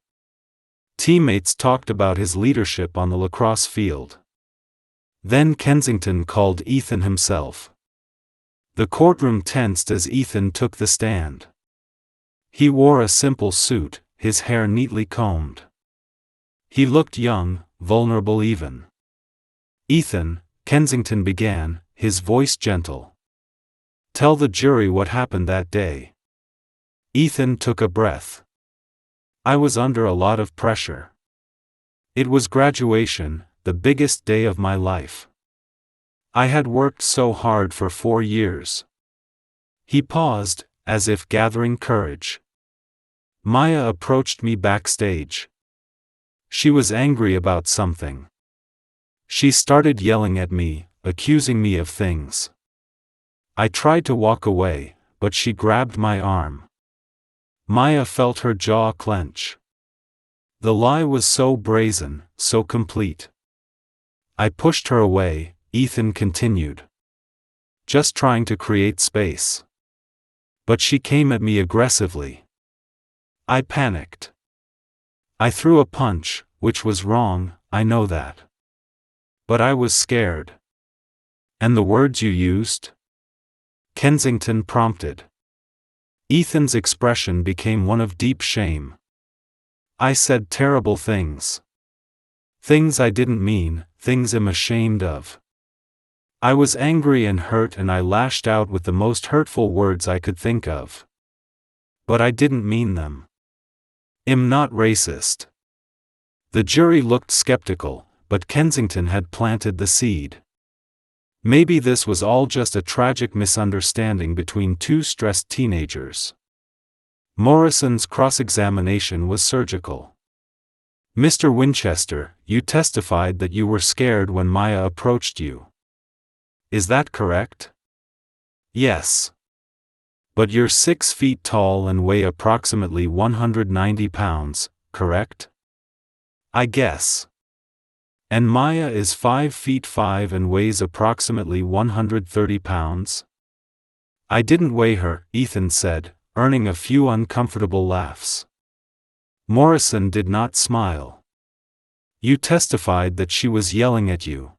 Teammates talked about his leadership on the lacrosse field. Then Kensington called Ethan himself. The courtroom tensed as Ethan took the stand. He wore a simple suit, his hair neatly combed. He looked young, vulnerable even. "Ethan," Kensington began, his voice gentle. "Tell the jury what happened that day." Ethan took a breath. "I was under a lot of pressure. It was graduation, the biggest day of my life. I had worked so hard for 4 years." He paused, as if gathering courage. "Maya approached me backstage. She was angry about something. She started yelling at me, accusing me of things. I tried to walk away, but she grabbed my arm. Maya felt her jaw clench. The lie was so brazen, so complete. I pushed her away," Ethan continued. "Just trying to create space. But she came at me aggressively. I panicked. I threw a punch, which was wrong, I know that. But I was scared." "And the words you used?" Kensington prompted. Ethan's expression became one of deep shame. "I said terrible things. Things I didn't mean, things I'm ashamed of. I was angry and hurt and I lashed out with the most hurtful words I could think of. But I didn't mean them. I'm not racist." The jury looked skeptical, but Kensington had planted the seed. Maybe this was all just a tragic misunderstanding between two stressed teenagers. Morrison's cross-examination was surgical. "Mr. Winchester, you testified that you were scared when Maya approached you. Is that correct?" "Yes." "But you're 6 feet tall and weigh approximately 190 pounds, correct?" I guess. And Maya is 5 feet 5 and weighs approximately 130 pounds? I didn't weigh her, Ethan said, earning a few uncomfortable laughs. Morrison did not smile. You testified that she was yelling at you.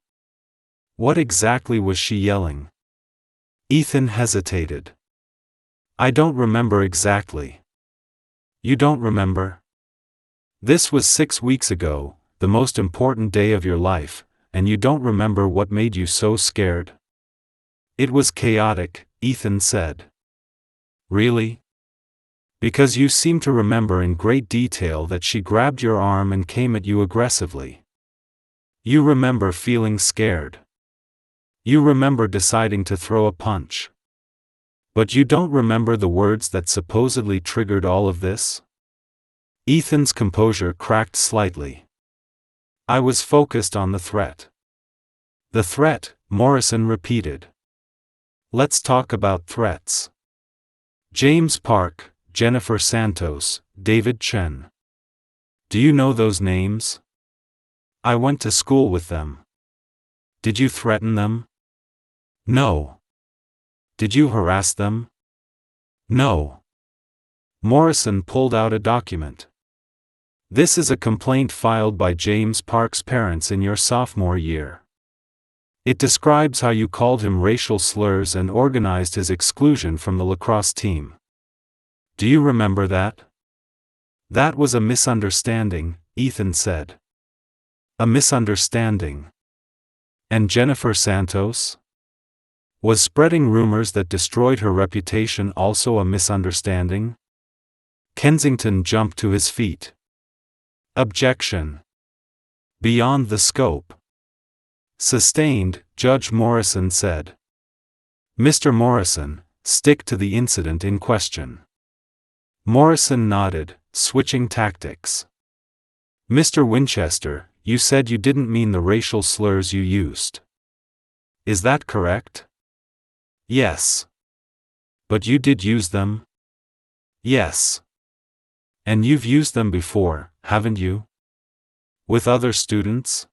What exactly was she yelling? Ethan hesitated. I don't remember exactly. You don't remember? This was 6 weeks ago, the most important day of your life, and you don't remember what made you so scared? It was chaotic, Ethan said. Really? Because you seem to remember in great detail that she grabbed your arm and came at you aggressively. You remember feeling scared. You remember deciding to throw a punch. But you don't remember the words that supposedly triggered all of this? Ethan's composure cracked slightly. I was focused on the threat. The threat, Morrison repeated. Let's talk about threats. James Park, Jennifer Santos, David Chen. Do you know those names? I went to school with them. Did you threaten them? No. Did you harass them? No. Morrison pulled out a document. This is a complaint filed by James Park's parents in your sophomore year. It describes how you called him racial slurs and organized his exclusion from the lacrosse team. Do you remember that? That was a misunderstanding, Ethan said. A misunderstanding. And Jennifer Santos? Was spreading rumors that destroyed her reputation also a misunderstanding? Kensington jumped to his feet. Objection. Beyond the scope. Sustained, Judge Morrison said. Mr. Morrison, stick to the incident in question. Morrison nodded, switching tactics. Mr. Winchester, you said you didn't mean the racial slurs you used. Is that correct? Yes. But you did use them? Yes. And you've used them before, haven't you? With other students?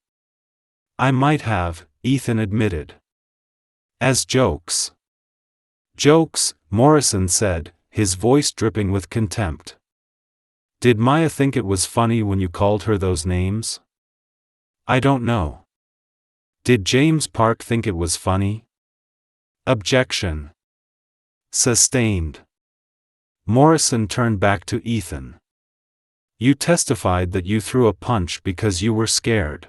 I might have, Ethan admitted. As jokes. Jokes, Morrison said, his voice dripping with contempt. Did Maya think it was funny when you called her those names? I don't know. Did James Park think it was funny? Objection. Sustained. Morrison turned back to Ethan. You testified that you threw a punch because you were scared.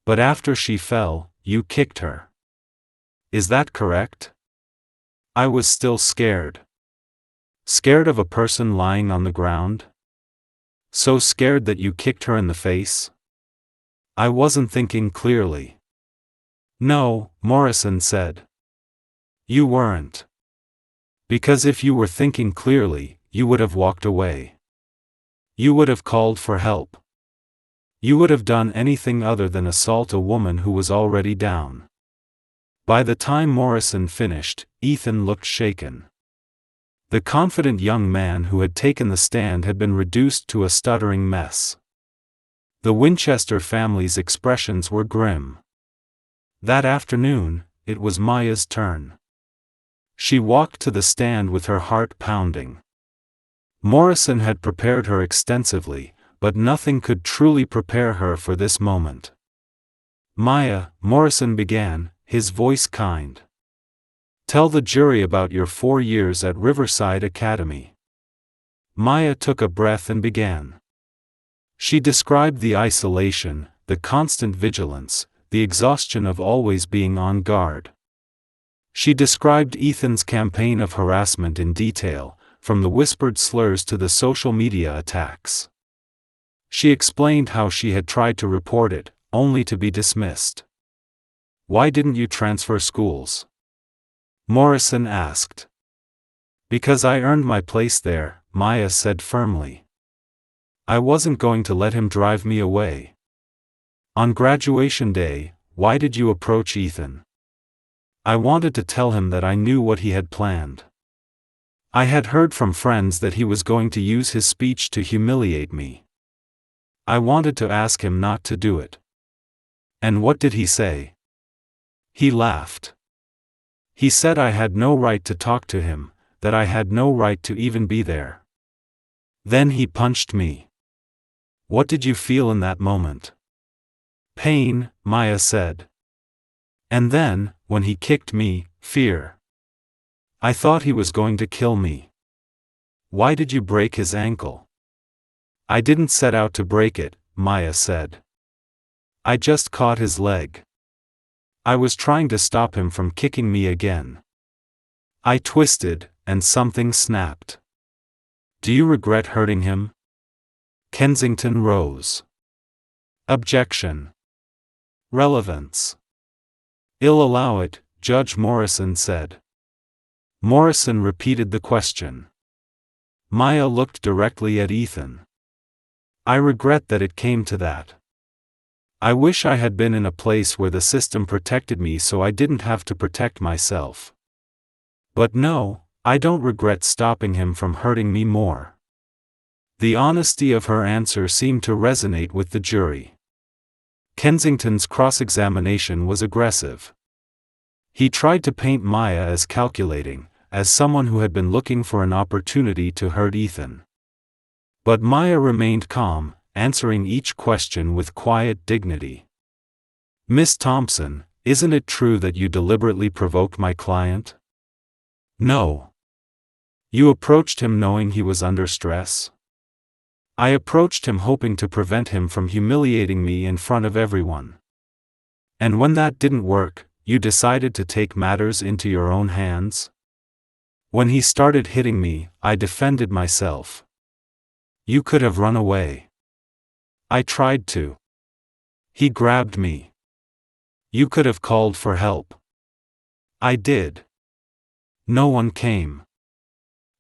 But after she fell, you kicked her. Is that correct? I was still scared. Scared of a person lying on the ground? So scared that you kicked her in the face? I wasn't thinking clearly. No, Morrison said. You weren't. Because if you were thinking clearly, you would have walked away. You would have called for help. You would have done anything other than assault a woman who was already down. By the time Morrison finished, Ethan looked shaken. The confident young man who had taken the stand had been reduced to a stuttering mess. The Winchester family's expressions were grim. That afternoon, it was Maya's turn. She walked to the stand with her heart pounding. Morrison had prepared her extensively, but nothing could truly prepare her for this moment. Maya, Morrison began, his voice kind. Tell the jury about your 4 years at Riverside Academy. Maya took a breath and began. She described the isolation, the constant vigilance, the exhaustion of always being on guard. She described Ethan's campaign of harassment in detail, from the whispered slurs to the social media attacks. She explained how she had tried to report it, only to be dismissed. Why didn't you transfer schools? Morrison asked. Because I earned my place there, Maya said firmly. I wasn't going to let him drive me away. On graduation day, why did you approach Ethan? I wanted to tell him that I knew what he had planned. I had heard from friends that he was going to use his speech to humiliate me. I wanted to ask him not to do it. And what did he say? He laughed. He said I had no right to talk to him, that I had no right to even be there. Then he punched me. What did you feel in that moment? Pain, Maya said. And then, when he kicked me, fear. I thought he was going to kill me. Why did you break his ankle? I didn't set out to break it, Maya said. I just caught his leg. I was trying to stop him from kicking me again. I twisted, and something snapped. Do you regret hurting him? Kensington rose. Objection. Relevance. I'll allow it, Judge Morrison said. Morrison repeated the question. Maya looked directly at Ethan. I regret that it came to that. I wish I had been in a place where the system protected me so I didn't have to protect myself. But no, I don't regret stopping him from hurting me more. The honesty of her answer seemed to resonate with the jury. Kensington's cross-examination was aggressive. He tried to paint Maya as calculating, as someone who had been looking for an opportunity to hurt Ethan. But Maya remained calm, answering each question with quiet dignity. Miss Thompson, isn't it true that you deliberately provoked my client? No. You approached him knowing he was under stress? I approached him hoping to prevent him from humiliating me in front of everyone. And when that didn't work, you decided to take matters into your own hands? When he started hitting me, I defended myself. You could have run away. I tried to. He grabbed me. You could have called for help. I did. No one came.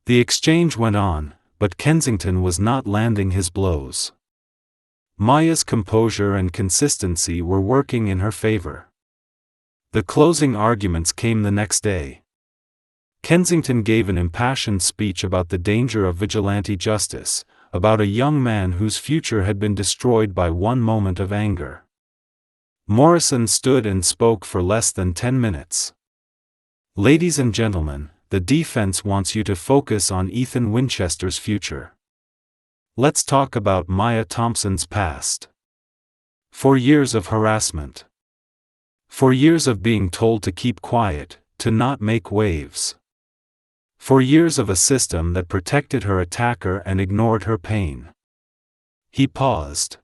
The exchange went on, but Kensington was not landing his blows. Maya's composure and consistency were working in her favor. The closing arguments came the next day. Kensington gave an impassioned speech about the danger of vigilante justice, about a young man whose future had been destroyed by one moment of anger. Morrison stood and spoke for less than 10 minutes. Ladies and gentlemen, the defense wants you to focus on Ethan Winchester's future. Let's talk about Maya Thompson's past. 4 years of harassment. 4 years of being told to keep quiet, to not make waves. 4 years of a system that protected her attacker and ignored her pain. He paused.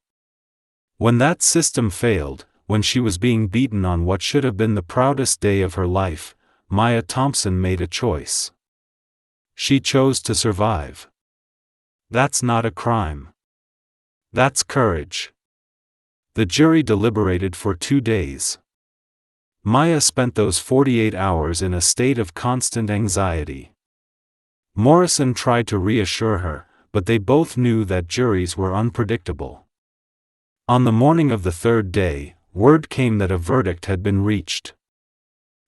When that system failed, when she was being beaten on what should have been the proudest day of her life, Maya Thompson made a choice. She chose to survive. That's not a crime. That's courage. The jury deliberated for 2 days. Maya spent those 48 hours in a state of constant anxiety. Morrison tried to reassure her, but they both knew that juries were unpredictable. On the morning of the 3rd day, word came that a verdict had been reached.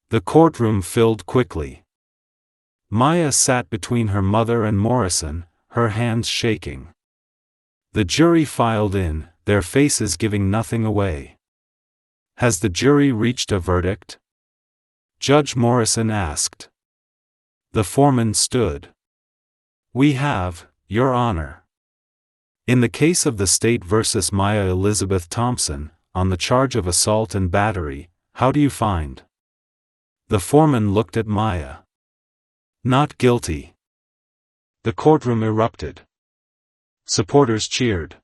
The courtroom filled quickly. Maya sat between her mother and Morrison, her hands shaking. The jury filed in, their faces giving nothing away. Has the jury reached a verdict? Judge Morrison asked. The foreman stood. We have, Your Honor. In the case of the state versus Maya Elizabeth Thompson, on the charge of assault and battery, how do you find? The foreman looked at Maya. Not guilty. The courtroom erupted. Supporters cheered.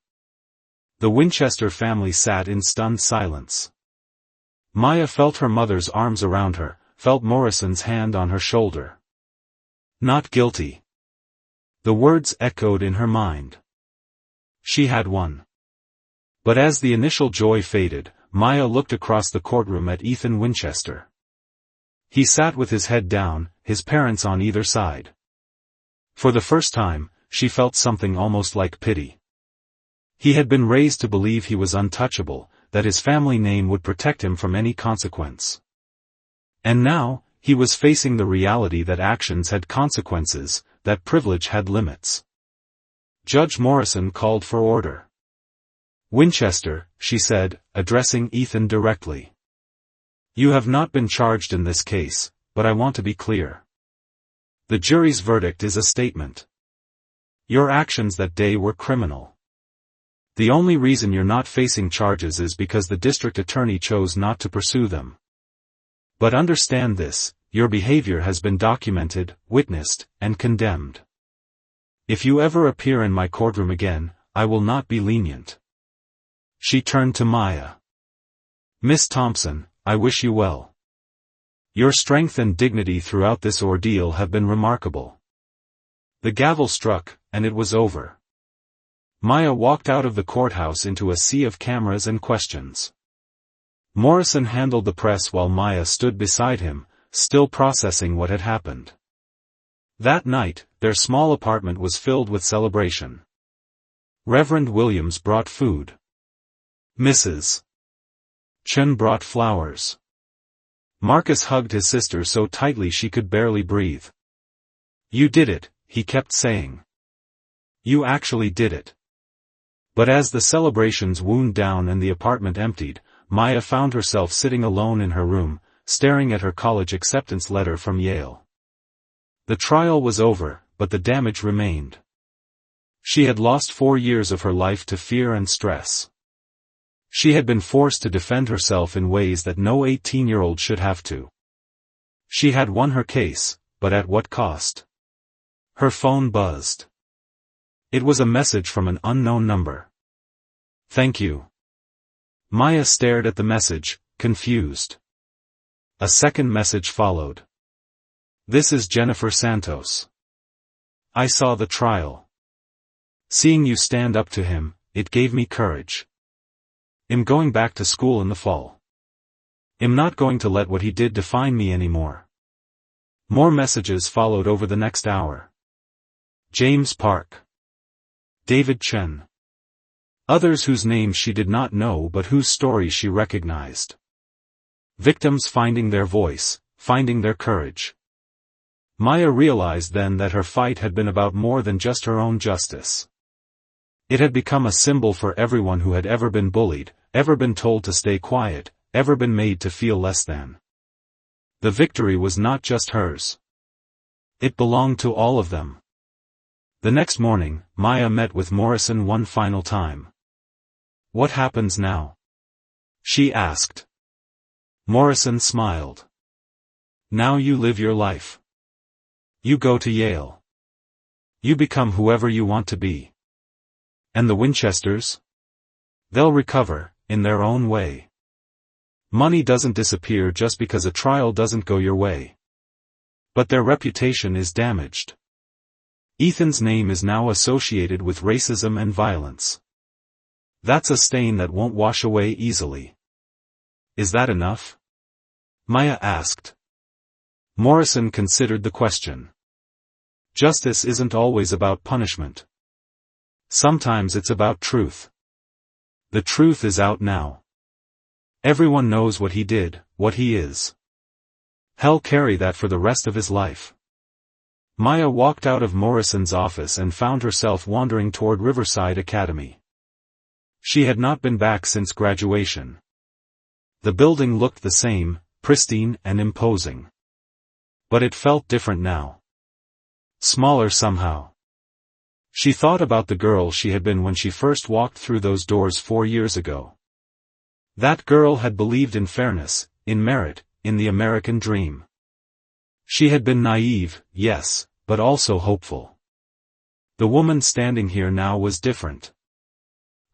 The Winchester family sat in stunned silence. Maya felt her mother's arms around her, felt Morrison's hand on her shoulder. Not guilty. The words echoed in her mind. She had won. But as the initial joy faded, Maya looked across the courtroom at Ethan Winchester. He sat with his head down, his parents on either side. For the first time, she felt something almost like pity. He had been raised to believe he was untouchable, that his family name would protect him from any consequence. And now, he was facing the reality that actions had consequences, that privilege had limits. Judge Morrison called for order. Winchester, she said, addressing Ethan directly. You have not been charged in this case, but I want to be clear. The jury's verdict is a statement. Your actions that day were criminal. The only reason you're not facing charges is because the district attorney chose not to pursue them. But understand this, your behavior has been documented, witnessed, and condemned. If you ever appear in my courtroom again, I will not be lenient. She turned to Maya. Miss Thompson, I wish you well. Your strength and dignity throughout this ordeal have been remarkable. The gavel struck, and it was over. Maya walked out of the courthouse into a sea of cameras and questions. Morrison handled the press while Maya stood beside him, still processing what had happened. That night, their small apartment was filled with celebration. Reverend Williams brought food. Mrs. Chen brought flowers. Marcus hugged his sister so tightly she could barely breathe. You did it, he kept saying. You actually did it. But as the celebrations wound down and the apartment emptied, Maya found herself sitting alone in her room, staring at her college acceptance letter from Yale. The trial was over, but the damage remained. She had lost 4 years of her life to fear and stress. She had been forced to defend herself in ways that no 18-year-old should have to. She had won her case, but at what cost? Her phone buzzed. It was a message from an unknown number. Thank you. Maya stared at the message, confused. A second message followed. This is Jennifer Santos. I saw the trial. Seeing you stand up to him, it gave me courage. I'm going back to school in the fall. I'm not going to let what he did define me anymore. More messages followed over the next hour. James Park. David Chen. Others whose names she did not know but whose stories she recognized. Victims finding their voice, finding their courage. Maya realized then that her fight had been about more than just her own justice. It had become a symbol for everyone who had ever been bullied, ever been told to stay quiet, ever been made to feel less than. The victory was not just hers. It belonged to all of them. The next morning, Maya met with Morrison one final time. What happens now? She asked. Morrison smiled. Now you live your life. You go to Yale. You become whoever you want to be. And the Winchesters? They'll recover, in their own way. Money doesn't disappear just because a trial doesn't go your way. But their reputation is damaged. Ethan's name is now associated with racism and violence. That's a stain that won't wash away easily. Is that enough? Maya asked. Morrison considered the question. Justice isn't always about punishment. Sometimes it's about truth. The truth is out now. Everyone knows what he did, what he is. He'll carry that for the rest of his life. Maya walked out of Morrison's office and found herself wandering toward Riverside Academy. She had not been back since graduation. The building looked the same, pristine and imposing. But it felt different now. Smaller somehow. She thought about the girl she had been when she first walked through those doors 4 years ago. That girl had believed in fairness, in merit, in the American dream. She had been naive, yes, but also hopeful. The woman standing here now was different.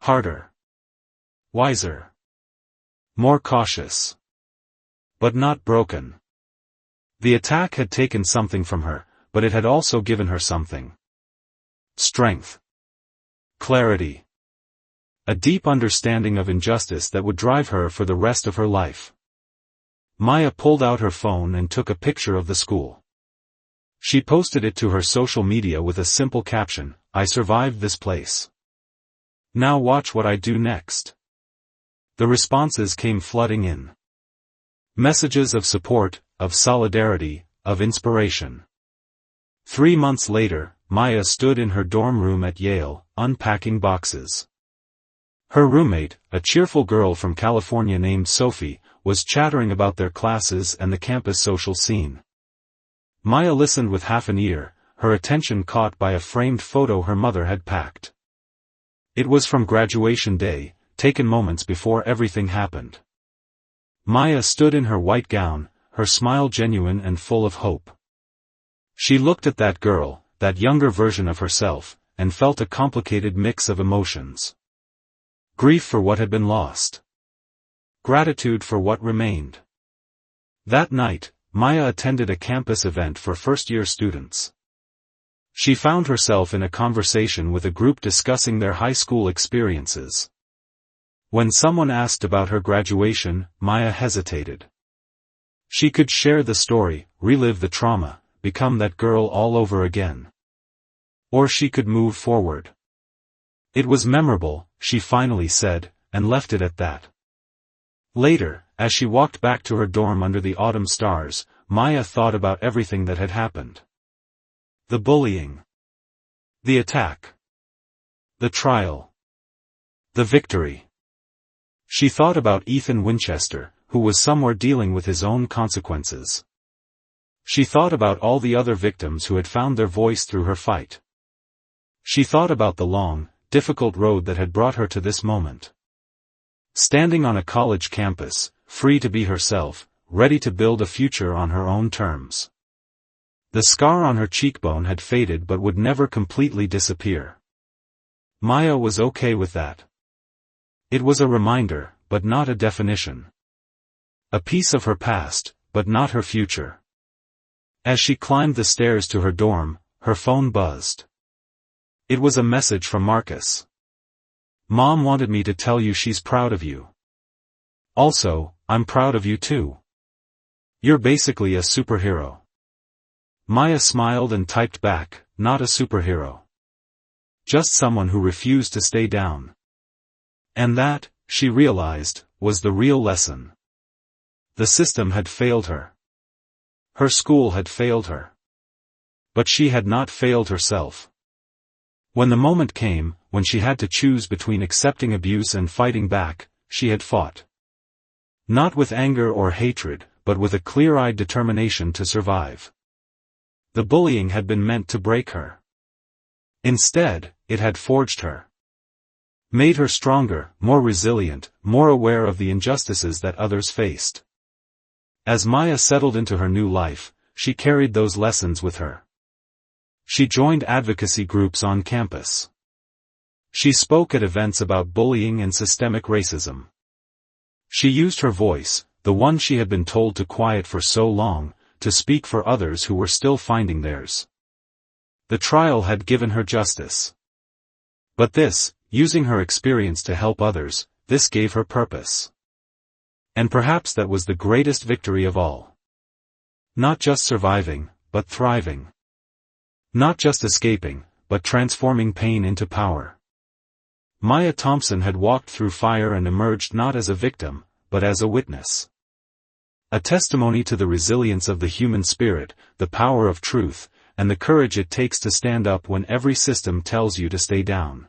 Harder. Wiser. More cautious. But not broken. The attack had taken something from her, but it had also given her something. Strength. Clarity. A deep understanding of injustice that would drive her for the rest of her life. Maya pulled out her phone and took a picture of the school. She posted it to her social media with a simple caption, I survived this place. Now watch what I do next. The responses came flooding in. Messages of support, of solidarity, of inspiration. 3 months later, Maya stood in her dorm room at Yale, unpacking boxes. Her roommate, a cheerful girl from California named Sophie, was chattering about their classes and the campus social scene. Maya listened with half an ear, her attention caught by a framed photo her mother had packed. It was from graduation day, taken moments before everything happened. Maya stood in her white gown, her smile genuine and full of hope. She looked at that girl, that younger version of herself, and felt a complicated mix of emotions. Grief for what had been lost. Gratitude for what remained. That night, Maya attended a campus event for first-year students. She found herself in a conversation with a group discussing their high school experiences. When someone asked about her graduation, Maya hesitated. She could share the story, relive the trauma, become that girl all over again. Or she could move forward. It was memorable, she finally said, and left it at that. Later, as she walked back to her dorm under the autumn stars, Maya thought about everything that had happened. The bullying. The attack. The trial. The victory. She thought about Ethan Winchester, who was somewhere dealing with his own consequences. She thought about all the other victims who had found their voice through her fight. She thought about the long, difficult road that had brought her to this moment. Standing on a college campus, free to be herself, ready to build a future on her own terms. The scar on her cheekbone had faded but would never completely disappear. Maya was okay with that. It was a reminder, but not a definition. A piece of her past, but not her future. As she climbed the stairs to her dorm, her phone buzzed. It was a message from Marcus. "Mom wanted me to tell you she's proud of you. Also, I'm proud of you too. You're basically a superhero." Maya smiled and typed back, "Not a superhero. Just someone who refused to stay down." And that, she realized, was the real lesson. The system had failed her. Her school had failed her. But she had not failed herself. When the moment came, when she had to choose between accepting abuse and fighting back, she had fought. Not with anger or hatred, but with a clear-eyed determination to survive. The bullying had been meant to break her. Instead, it had forged her. Made her stronger, more resilient, more aware of the injustices that others faced. As Maya settled into her new life, she carried those lessons with her. She joined advocacy groups on campus. She spoke at events about bullying and systemic racism. She used her voice, the one she had been told to quiet for so long, to speak for others who were still finding theirs. The trial had given her justice. But this, using her experience to help others, this gave her purpose. And perhaps that was the greatest victory of all. Not just surviving, but thriving. Not just escaping, but transforming pain into power. Maya Thompson had walked through fire and emerged not as a victim, but as a witness. A testimony to the resilience of the human spirit, the power of truth, and the courage it takes to stand up when every system tells you to stay down.